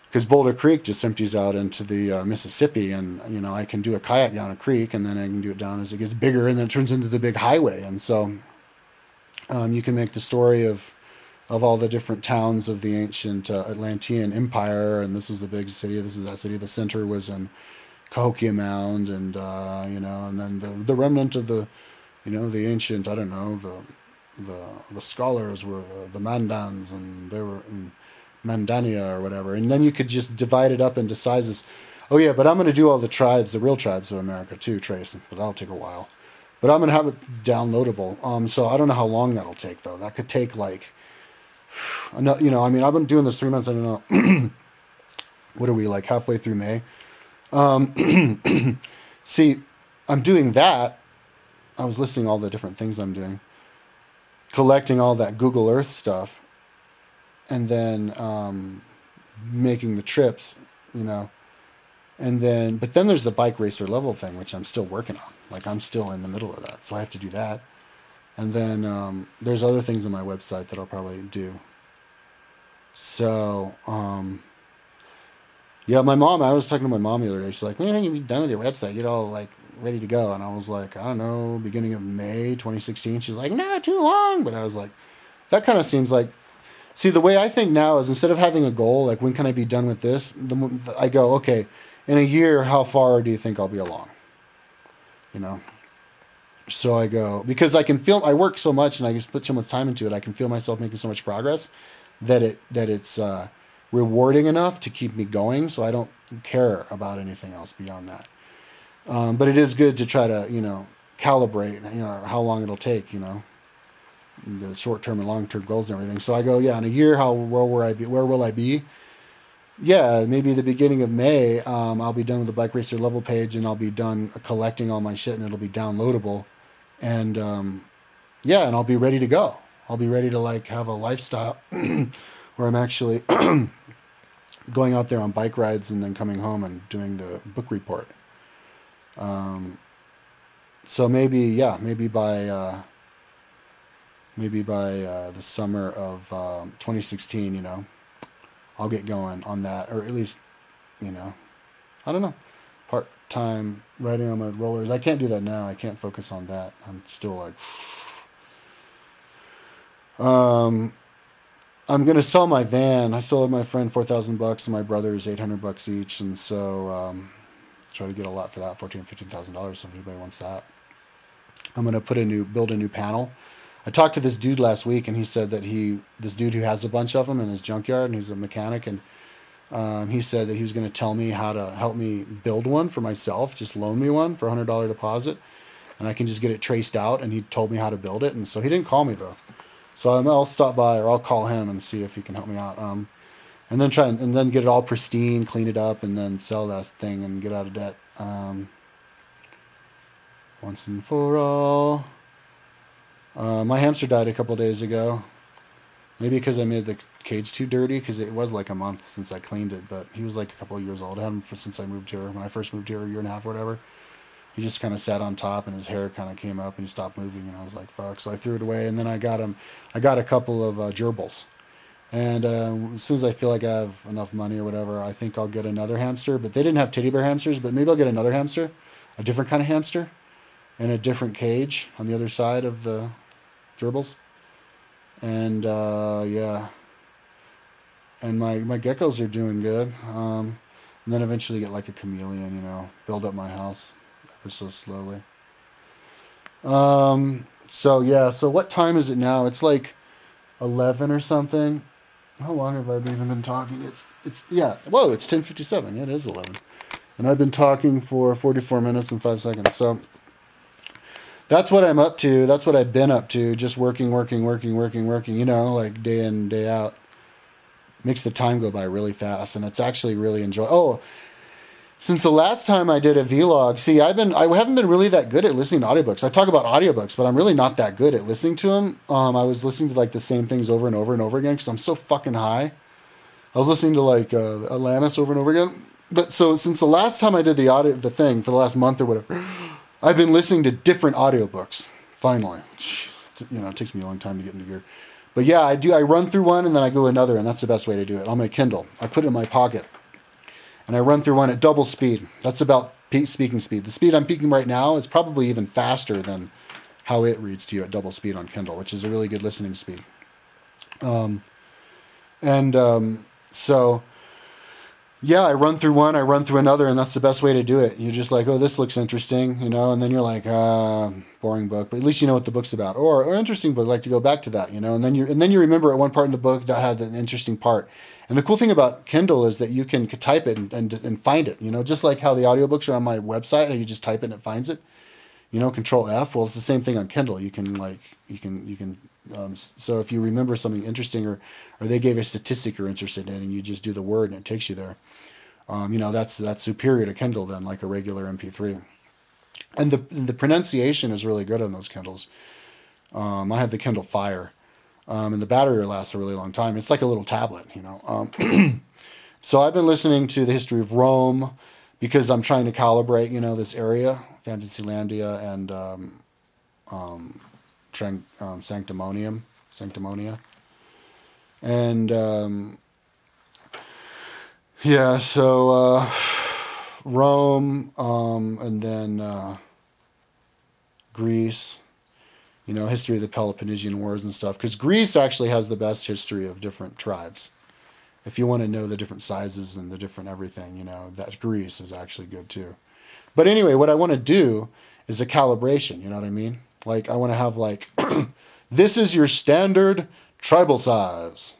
because Boulder Creek just empties out into the Mississippi, and I can do a kayak down a creek, and then I can do it down as it gets bigger, and then it turns into the big highway. And so You can make the story of all the different towns of the ancient Atlantean Empire, and this was the big city. This is that city. The center was in Cahokia Mound, and and then the remnant of the, the ancient, I don't know, the scholars were the Mandans, and they were in Mandania or whatever. And then you could just divide it up into sizes. Oh yeah, but I'm going to do all the tribes, the real tribes of America too, Trace, but that'll take a while. But I'm going to have it downloadable. So I don't know how long that'll take, though. That could take like, I've been doing this 3 months. I don't know. What are we, like halfway through May? See, I'm doing that. I was listing all the different things I'm doing, collecting all that Google Earth stuff, and then making the trips, and then, but then there's the bike racer level thing, which I'm still working on. Like, I'm still in the middle of that, so I have to do that. And then there's other things on my website that I'll probably do. So, yeah, my mom, I was talking to my mom the other day. She's like, when do you think you'll be done with your website? Get all, like, ready to go. And I was like, I don't know, beginning of May 2016. She's like, no, too long. But I was like, that kind of seems like, see, the way I think now is instead of having a goal, like, when can I be done with this? I go, okay, in a year, how far do you think I'll be along? So I go, because I can feel, I work so much and I just put so much time into it, I can feel myself making so much progress that it's rewarding enough to keep me going, so I don't care about anything else beyond that. But it is good to try to, calibrate, how long it'll take, the short-term and long-term goals and everything. So I go, yeah, in a year, where will I be? Yeah, maybe the beginning of May, I'll be done with the Bike Racer level page, and I'll be done collecting all my shit, and it'll be downloadable. And, and I'll be ready to go. I'll be ready to, like, have a lifestyle where I'm actually going out there on bike rides and then coming home and doing the book report. So maybe by the summer of 2016, I'll get going on that, or at least, I don't know, part-time riding on my rollers. I can't do that now. I can't focus on that. I'm still like, I'm going to sell my van. I still owe my friend $4,000 and my brother's $800 each. And so, try to get a lot for that, $14,000-$15,000. So if anybody wants that, I'm going to build a new panel. I talked to this dude last week, and he said that this dude who has a bunch of them in his junkyard, and he's a mechanic, and he said that he was going to tell me how to help me build one for myself, just loan me one for $100 deposit, and I can just get it traced out, and he told me how to build it, and so he didn't call me, though. So I'll stop by, or I'll call him and see if he can help me out, and then then get it all pristine, clean it up, and then sell that thing and get out of debt once and for all. My hamster died a couple days ago. Maybe because I made the cage too dirty, because it was like a month since I cleaned it, but he was like a couple of years old. I had him since I moved here. When I first moved here, a year and a half or whatever. He just kind of sat on top, and his hair kind of came up, and he stopped moving, and I was like, fuck. So I threw it away, and then I got a couple of gerbils. And as soon as I feel like I have enough money or whatever, I think I'll get another hamster. But they didn't have teddy bear hamsters, but maybe I'll get another hamster, a different kind of hamster, in a different cage on the other side of the gerbils. And yeah, and my geckos are doing good. And then eventually get like a chameleon, build up my house ever so slowly. So yeah, so what time is it now? It's like 11 or something. How long have I even been talking? It's 10:57. Yeah, it is 11. And I've been talking for 44 minutes and 5 seconds. So that's what I'm up to. That's what I've been up to. Just working, like day in, day out. Makes the time go by really fast, and it's actually really enjoyable. Oh, since the last time I did a vlog, see, I haven't been really that good at listening to audiobooks. I talk about audiobooks, but I'm really not that good at listening to them. I was listening to like the same things over and over and over again because I'm so fucking high. I was listening to like Atlantis over and over again. But so since the last time I did the thing for the last month or whatever, I've been listening to different audiobooks. Finally, it takes me a long time to get into gear. But yeah, I do. I run through one and then I go another, and that's the best way to do it. On my Kindle, I put it in my pocket, and I run through one at double speed. That's about speaking speed. The speed I'm speaking right now is probably even faster than how it reads to you at double speed on Kindle, which is a really good listening speed. So yeah, I run through one, I run through another, and that's the best way to do it. You're just like, oh, this looks interesting, and then you're like, boring book, but at least you know what the book's about, or interesting book, like to go back to that, and then you remember at one part in the book that had an interesting part. And the cool thing about Kindle is that you can type it and find it, just like how the audiobooks are on my website, how you just type it and it finds it, Control F. Well, it's the same thing on Kindle. You can so if you remember something interesting or they gave a statistic you're interested in, and you just do the word and it takes you there. That's superior to Kindle than like a regular MP3. And the pronunciation is really good on those Kindles. I have the Kindle Fire, and the battery lasts a really long time. It's like a little tablet, So I've been listening to the history of Rome because I'm trying to calibrate, this area, Fantasylandia and Sanctimonium. And so Rome, and then Greece, history of the Peloponnesian Wars and stuff. Because Greece actually has the best history of different tribes. If you want to know the different sizes and the different everything, that Greece is actually good too. But anyway, what I want to do is a calibration, you know what I mean? Like, I want to have this is your standard tribal size.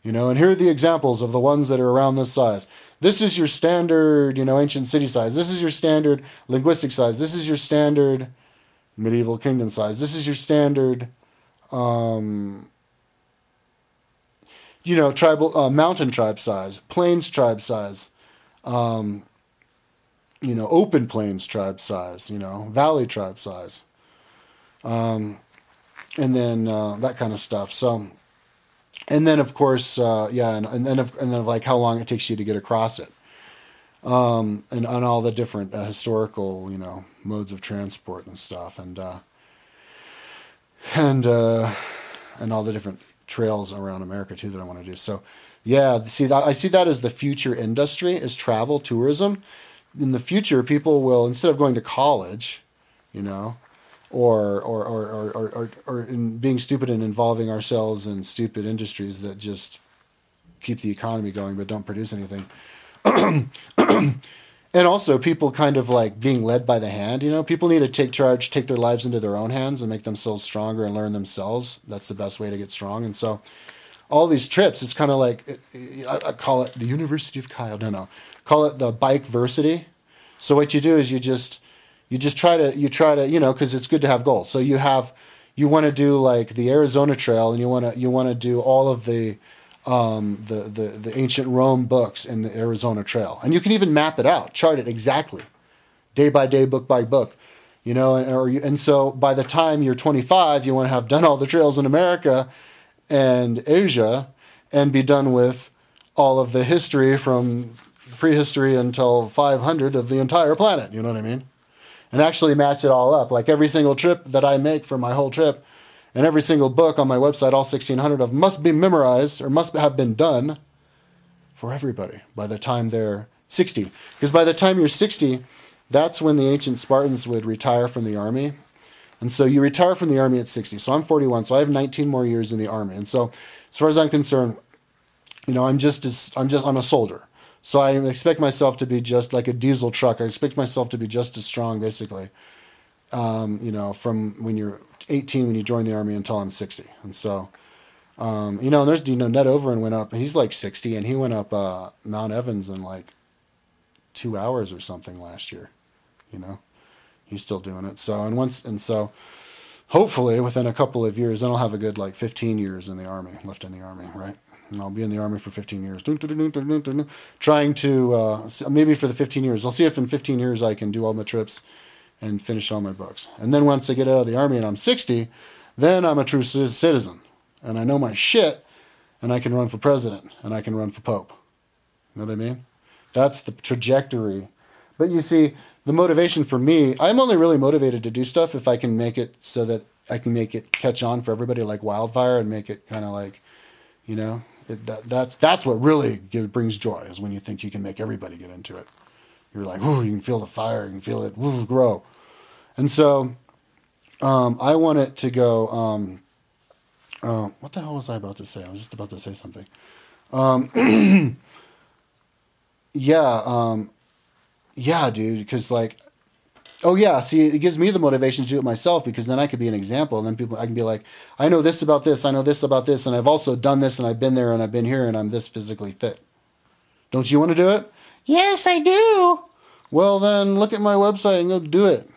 And here are the examples of the ones that are around this size. This is your standard, ancient city size. This is your standard linguistic size. This is your standard medieval kingdom size. This is your standard, tribal, mountain tribe size, plains tribe size, open plains tribe size, valley tribe size. And then that kind of stuff. So, and then of course, and then like how long it takes you to get across it, and on all the different historical, modes of transport and stuff, and all the different trails around America too that I want to do. So, yeah, I see that as the future industry is travel, tourism. In the future, people will, instead of going to college, or in being stupid and involving ourselves in stupid industries that just keep the economy going but don't produce anything. And also people kind of like being led by the hand, people need to take charge, take their lives into their own hands and make themselves stronger and learn themselves. That's the best way to get strong. And so all these trips, it's kind of like, I call it the University of Kyle. No, call it the bike-versity. So what you do is you try to, because it's good to have goals. So you want to do like the Arizona Trail, and you want to do all of the ancient Rome books in the Arizona Trail, and you can even map it out, chart it exactly, day by day, book by book, and so by the time you're 25, you want to have done all the trails in America and Asia, and be done with all of the history from prehistory until 500 of the entire planet. You know what I mean? And actually match it all up. Like every single trip that I make for my whole trip, and every single book on my website, all 1,600 of them, must be memorized or must have been done for everybody by the time they're 60. Because by the time you're 60, that's when the ancient Spartans would retire from the army. And so you retire from the army at 60. So I'm 41, so I have 19 more years in the army. And so as far as I'm concerned, I'm a soldier. So I expect myself to be just like a diesel truck. I expect myself to be just as strong, basically, from when you're 18, when you join the army, until I'm 60. And so, and there's, Ned Overend went up, he's like 60, and he went up Mount Evans in like 2 hours or something last year. He's still doing it. So, hopefully within a couple of years, then I'll have a good like 15 years in the army, left in the army, right? And I'll be in the army for 15 years. Trying to, maybe for the 15 years. I'll see if in 15 years I can do all my trips and finish all my books. And then once I get out of the army and I'm 60, then I'm a true citizen. And I know my shit, and I can run for president, and I can run for pope. You know what I mean? That's the trajectory. But you see, the motivation for me, I'm only really motivated to do stuff if I can make it so that I can make it catch on for everybody like wildfire, and make it kind of like, that's what really brings joy, is when you think you can make everybody get into it. You're like, ooh, you can feel the fire, you can feel it grow. And so I want it to go. What the hell was I about to say? I was just about to say something. Yeah, yeah, dude. Because like, oh yeah, see, it gives me the motivation to do it myself because then I could be an example, and then I can be like, I know this about this, I know this about this, and I've also done this, and I've been there, and I've been here, and I'm this physically fit. Don't you want to do it? Yes, I do. Well, then look at my website and go do it.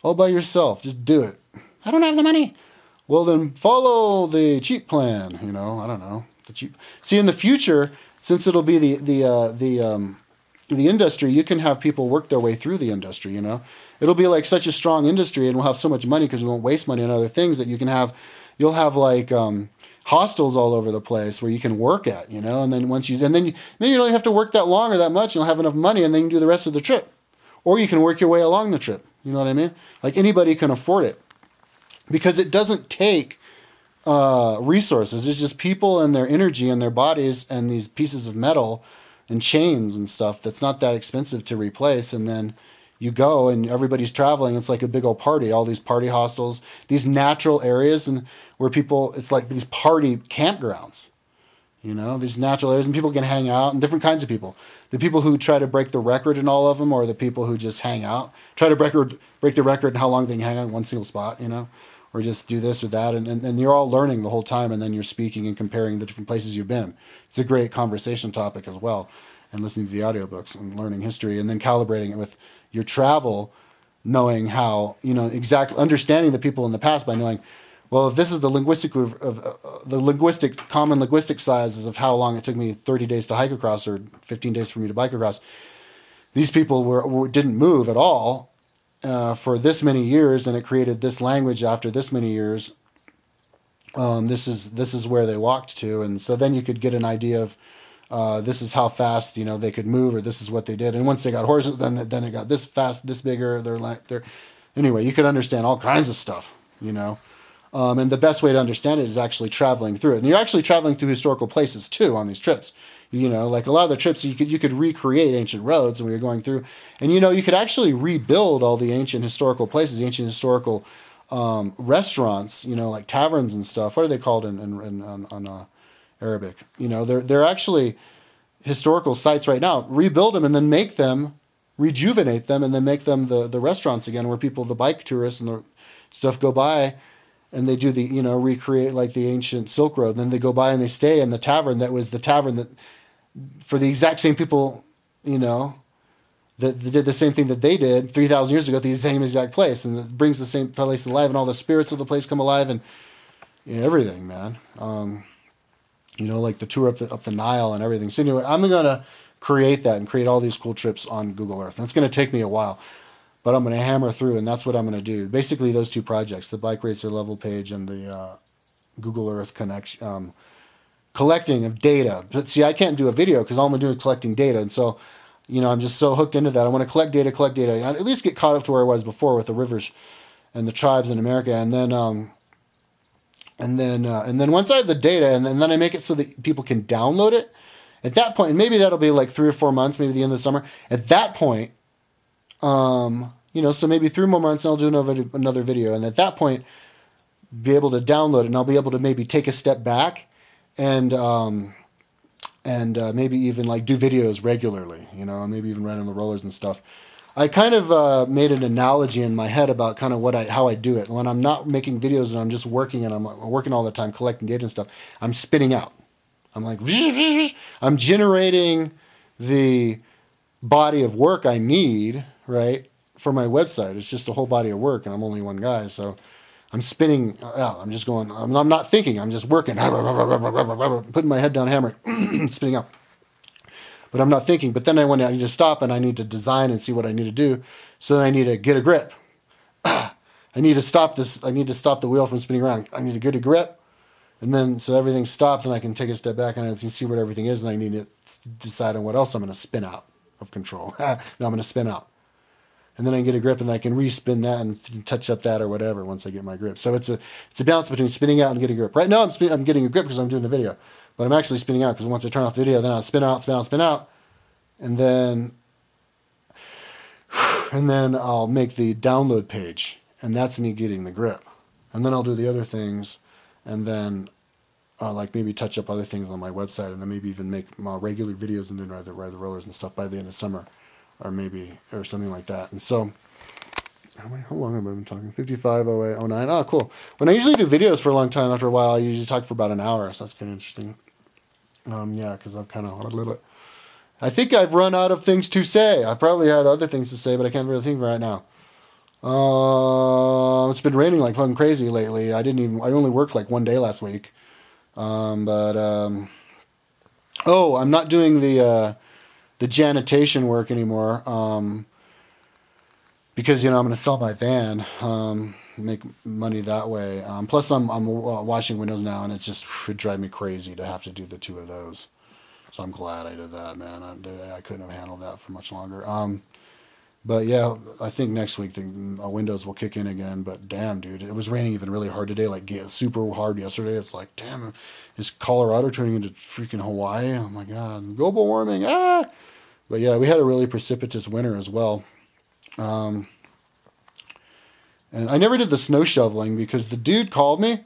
All by yourself. Just do it. I don't have the money. Well, then follow the cheap plan. I don't know. The cheap. See, in the future, since it'll be the industry, you can have people work their way through the industry. It'll be like such a strong industry, and we'll have so much money because we won't waste money on other things that you'll have like hostels all over the place where you can work at. And then maybe you don't have to work that long or that much. You'll have enough money, and then you can do the rest of the trip, or you can work your way along the trip. You know what I mean? Like anybody can afford it because it doesn't take resources. It's just people and their energy and their bodies and these pieces of metal and chains and stuff that's not that expensive to replace. And then you go and everybody's traveling. It's like a big old party. All these party hostels, these natural areas, and where people, it's like these party campgrounds. These natural areas, and people can hang out, and different kinds of people. The people who try to break the record in all of them, or the people who just hang out, try to break the record in how long they can hang out in one single spot, or just do this or that. And you're all learning the whole time, and then you're speaking and comparing the different places you've been. It's a great conversation topic as well, and listening to the audiobooks and learning history, and then calibrating it with your travel, knowing how, exactly understanding the people in the past by knowing, well, if this is the common linguistic sizes of how long it took me 30 days to hike across or 15 days for me to bike across, these people didn't move at all for this many years, and it created this language after this many years. This is where they walked to, and so then you could get an idea of this is how fast they could move, or this is what they did. And once they got horses, then it got this fast, this bigger. Anyway, you could understand all kinds of stuff. And the best way to understand it is actually traveling through it. And you're actually traveling through historical places too on these trips. Like a lot of the trips, you could recreate ancient roads, and we were going through, and you could actually rebuild all the ancient historical places, the ancient historical restaurants, like taverns and stuff. What are they called on Arabic? They're actually historical sites right now. Rebuild them and then make them, rejuvenate them, and then make them the restaurants again, where the bike tourists and the stuff go by. And they do recreate like the ancient Silk Road. And then they go by and they stay in the tavern that was the tavern that, for the exact same people, that did the same thing that they did 3,000 years ago at the same exact place. And it brings the same place alive, and all the spirits of the place come alive, and everything, man. Like the tour up the Nile and everything. So anyway, I'm going to create that and create all these cool trips on Google Earth. And it's going to take me a while. But I'm going to hammer through, and that's what I'm going to do. Basically, those two projects, the Bike Racer level page and the Google Earth connection, collecting of data. But see, I can't do a video because all I'm doing is collecting data. And so, I'm just so hooked into that. I want to collect data, at least get caught up to where I was before with the rivers and the tribes in America. And then once I have the data, and then I make it so that people can download it, at that point, and maybe that'll be like 3 or 4 months, maybe the end of the summer. At that point, so maybe 3 more months, and I'll do another video, and at that point, be able to download it, and I'll be able to maybe take a step back, and maybe even like do videos regularly, and maybe even ride on the rollers and stuff. I kind of made an analogy in my head about kind of how I do it. When I'm not making videos and I'm just working, and I'm working all the time collecting data and stuff, I'm spinning out. I'm like, I'm generating the body of work I need, right, for my website. It's just a whole body of work, and I'm only one guy, so I'm spinning out. I'm just going, I'm not thinking, I'm just working, putting my head down, hammering, spinning out. But I'm not thinking. But then I need to stop, and I need to design and see what I need to do. So then I need to get a grip. I need to stop this. I need to stop the wheel from spinning around. I need to get a grip. And then so everything stops, and I can take a step back and I can see what everything is, and I need to decide on what else I'm going to spin out of control. No, I'm going to spin out. And then I can get a grip, and I can respin that and touch up that or whatever once I get my grip. So it's a balance between spinning out and getting a grip. Right now I'm getting a grip because I'm doing the video. But I'm actually spinning out because once I turn off the video, then I'll spin out, and then I'll make the download page. and that's me getting the grip. And then I'll do the other things, and then like maybe touch up other things on my website, and then maybe even make my regular videos and then ride the rollers and stuff by the end of summer, or something like that. And so, how long have I been talking? 55, 08, 09. Oh, cool. When I usually do videos for a long time, after a while, I usually talk for about an hour, so that's kind of interesting. Yeah, because I've kind of... I think I've run out of things to say. I probably had other things to say, but I can't really think right now. It's been raining like fucking crazy lately. I only worked like one day last week. I'm not doing the janitation work anymore. Because, I'm going to sell my van, make money that way. Plus I'm washing windows now, and it drives me crazy to have to do the two of those. So I'm glad I did that, man. I couldn't have handled that for much longer. But yeah, I think next week the windows will kick in again. But damn, dude, it was raining even really hard today, like super hard yesterday. It's like, damn, is Colorado turning into freaking Hawaii? Oh my God, global warming, ah! But yeah, we had a really precipitous winter as well. And I never did the snow shoveling because the dude called me.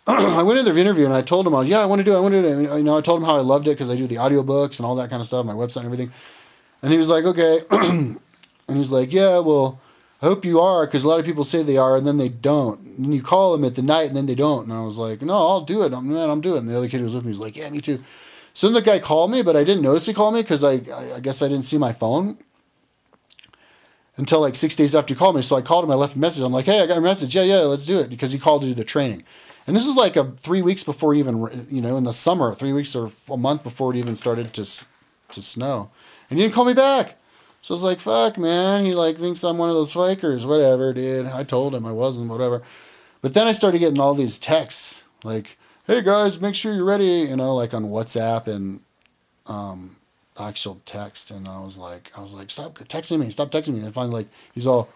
I went to the interview and I told him, I want to do it. I told him how I loved it because I do the audiobooks and all that kind of stuff, my website and everything. And he was like, okay. And he's like, yeah, well, I hope you are, because a lot of people say they are and then they don't. And you call them at the night and then they don't. And I was like, no, I'll do it. I'm doing it. And the other kid who was with me was like, yeah, me too. So then the guy called me, but I didn't notice he called me because I guess I didn't see my phone until like 6 days after he called me. So I called him, I left a message. I'm like, hey, I got a message. Yeah, let's do it. Because he called to do the training. And this was like 3 weeks before it even, in the summer, 3 weeks or a month before it even started to snow. And he didn't call me back. So I was like, fuck, man. He thinks I'm one of those fakers. Whatever, dude. I told him I wasn't, whatever. But then I started getting all these texts like, hey, guys, make sure you're ready, like on WhatsApp and actual text. And I was like, stop texting me. And finally, he's all,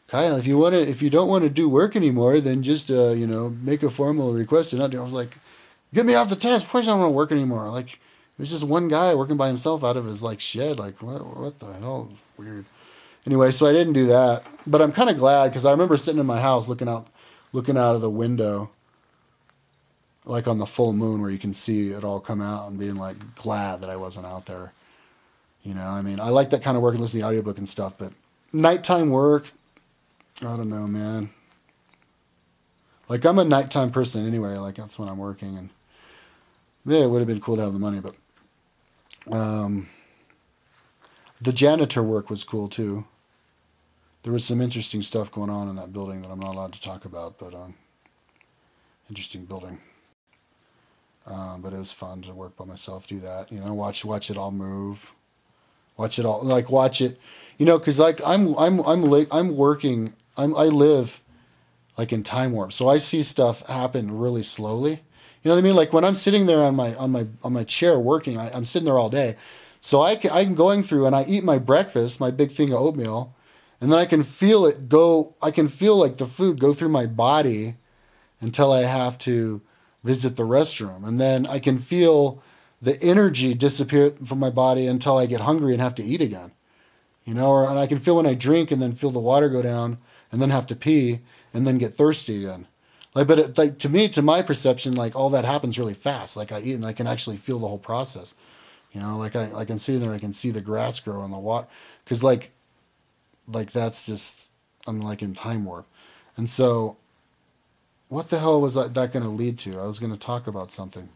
Kyle, if you don't want to do work anymore, then just, make a formal request to not do. I was like, get me off the test. Of course I don't want to work anymore. It was just one guy working by himself out of his shed. What the hell? Weird. Anyway, so I didn't do that, but I'm kind of glad because I remember sitting in my house looking out of the window, like on the full moon where you can see it all come out and being glad that I wasn't out there. I like that kind of work and listening to the audiobook and stuff, but nighttime work, I don't know, man. I'm a nighttime person anyway. That's when I'm working, and yeah, it would have been cool to have the money, but the janitor work was cool too. There was some interesting stuff going on in that building that I'm not allowed to talk about, but interesting building. But it was fun to work by myself, do that, watch it all move, watch it all, watch it, because I'm working. I live in time warp, so I see stuff happen really slowly. You know what I mean? When I'm sitting there on my chair working, I'm sitting there all day, so I'm going through and I eat my breakfast, my big thing of oatmeal, and then I can feel it go. I can feel the food go through my body until I have to visit the restroom, and then I can feel the energy disappear from my body until I get hungry and have to eat again. And I can feel when I drink and then feel the water go down and then have to pee and then get thirsty again. But to me, to my perception, all that happens really fast. I eat and I can actually feel the whole process. I can sit there, I can see the grass grow in the water, because that's just, I'm in time warp. And so, what the hell was that going to lead to? I was going to talk about something.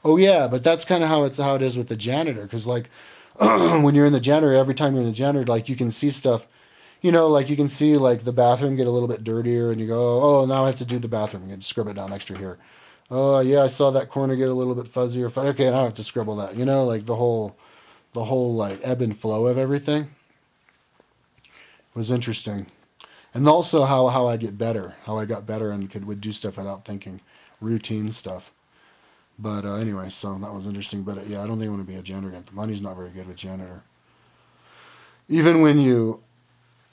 Oh yeah, but that's kind of how it is with the janitor, because when you're in the janitor, every time you're in the janitor, you can see stuff. You can see the bathroom get a little bit dirtier, and you go, oh, now I have to do the bathroom. You have to scrub it down extra here. Oh yeah, I saw that corner get a little bit fuzzier. Okay, now I have to scribble that. The whole ebb and flow of everything was interesting, and also how I get better, how I got better and would do stuff without thinking, routine stuff. But anyway, so that was interesting. But yeah, I don't think I want to be a janitor again. The money's not very good with janitor. Even when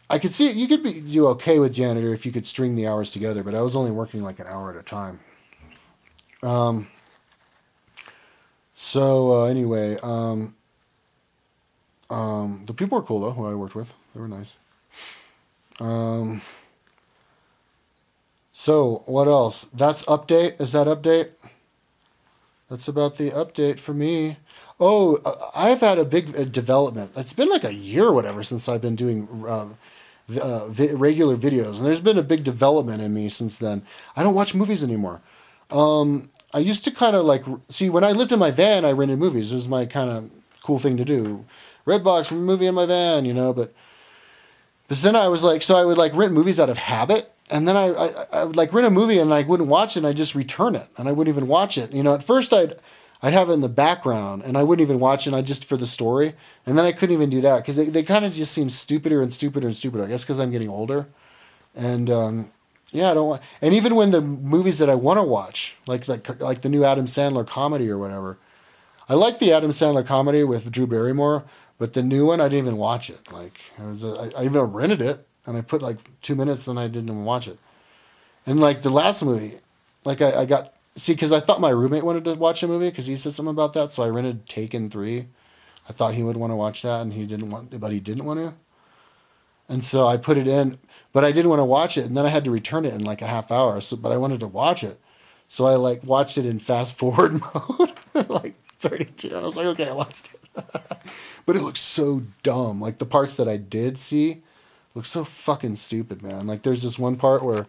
I could see you could do okay with janitor if you could string the hours together, but I was only working an hour at a time. Anyway, the people were cool though, who I worked with. They were nice. So what else? That's update. Is that update? That's about the update for me. Oh, I've had a big development. It's been like a year or whatever since I've been doing regular videos, and there's been a big development in me since then. I don't watch movies anymore. I used to kind of like see when I lived in my van, I rented movies. It was my kind of cool thing to do. Redbox movie in my van, But then I was like, so I would like rent movies out of habit. And then I would like rent a movie and I wouldn't watch it and I'd just return it and I wouldn't even watch it. At first I'd have it in the background and I wouldn't even watch it. I just for the story. And then I couldn't even do that because they kind of just seem stupider and stupider and stupider. I guess because I'm getting older. And yeah, I don't want. And even when the movies that I want to watch, like the new Adam Sandler comedy or whatever, I like the Adam Sandler comedy with Drew Barrymore, but the new one I didn't even watch it. Like I even rented it. And I put like 2 minutes and I didn't even watch it. And like the last movie, like I got, see, because I thought my roommate wanted to watch a movie because he said something about that. So I rented Taken 3. I thought he would want to watch that and he didn't want to. And so I put it in, but I didn't want to watch it. And then I had to return it in like a half hour. But I wanted to watch it. So I like watched it in fast forward mode, like 32. And I was like, okay, I watched it. But it looks so dumb. Like the parts that I did see, looks so fucking stupid, man. Like there's this one part where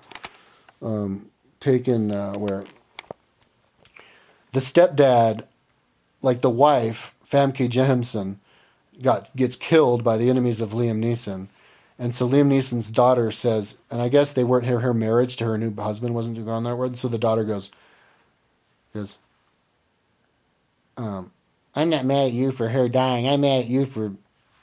where the stepdad, like the wife, Famke Janssen, gets killed by the enemies of Liam Neeson. And so Liam Neeson's daughter says, and I guess they weren't her marriage to her new husband wasn't going that way. So the daughter goes, I'm not mad at you for her dying. I'm mad at you for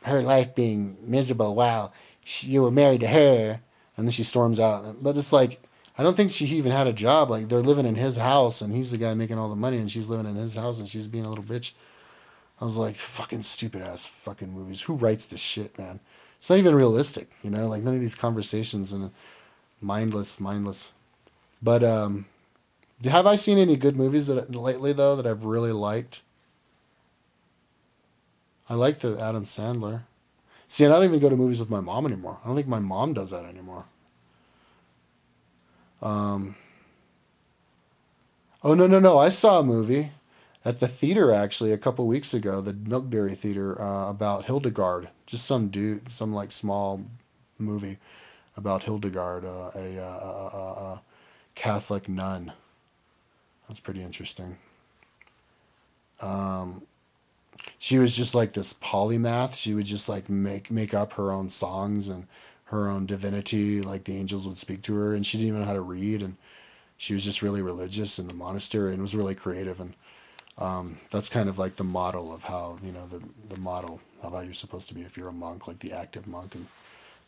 her life being miserable while you were married to her. And then she storms out. But it's like, I don't think she even had a job. Like they're living in his house and he's the guy making all the money and she's living in his house and she's being a little bitch. I was like, fucking stupid ass fucking movies. Who writes this shit, man? It's not even realistic, like none of these conversations and mindless. But have I seen any good movies lately though that I've really liked? I like the Adam Sandler. See, and I don't even go to movies with my mom anymore. I don't think my mom does that anymore. Oh, no. I saw a movie at the theater, actually, a couple weeks ago, the Milkberry Theater, about Hildegard. Just some dude, some, like, small movie about Hildegard, a Catholic nun. That's pretty interesting. She was just like this polymath. She would just like make up her own songs and her own divinity. Like the angels would speak to her, and she didn't even know how to read. And she was just really religious in the monastery and was really creative. And that's kind of like the model of how the model of how you're supposed to be if you're a monk, like the active monk. And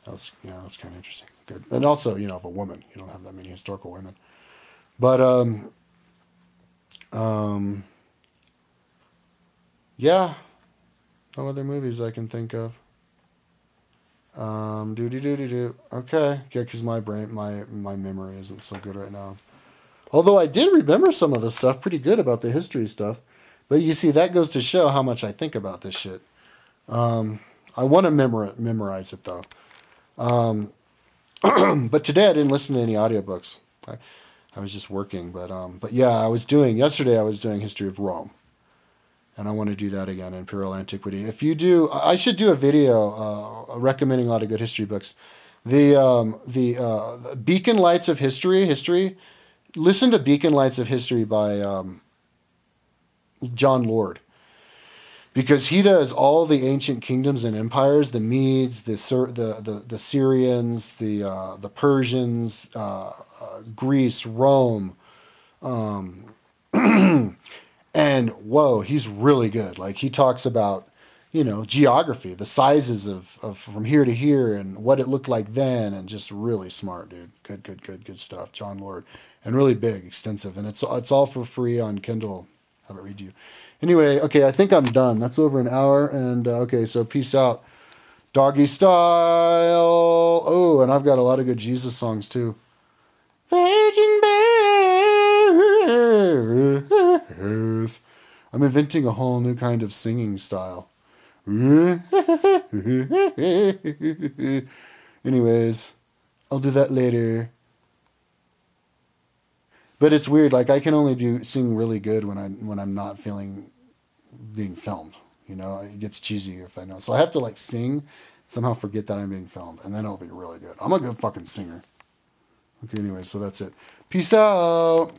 that's that's kind of interesting. Good. And also of a woman, you don't have that many historical women, but yeah, no other movies I can think of. Okay, yeah, because my memory isn't so good right now. Although I did remember some of the stuff pretty good about the history stuff, but you see that goes to show how much I think about this shit. I want to memorize it though. But today I didn't listen to any audiobooks. I was just working, but yeah, yesterday I was doing History of Rome. And I want to do that again, Imperial Antiquity. If you do, I should do a video recommending a lot of good history books. The Beacon Lights of History. Listen to Beacon Lights of History by John Lord. Because he does all the ancient kingdoms and empires, the Medes, the Syrians, the Persians, Greece, Rome, and whoa, he's really good. Like he talks about, geography, the sizes of from here to here and what it looked like then, and just really smart, dude. Good stuff. John Lord, and really big, extensive, and it's all for free on Kindle. Have it read to you. Anyway, okay, I think I'm done. That's over an hour, and okay, so peace out. Doggy style. Oh, and I've got a lot of good Jesus songs too. Virgin birth. I'm inventing a whole new kind of singing style. Anyways, I'll do that later. But it's weird. Like I can only sing really good when I'm not feeling being filmed. You know, it gets cheesy if I know. So I have to like sing, somehow forget that I'm being filmed, and then it'll be really good. I'm a good fucking singer. Okay, anyway, so that's it. Peace out.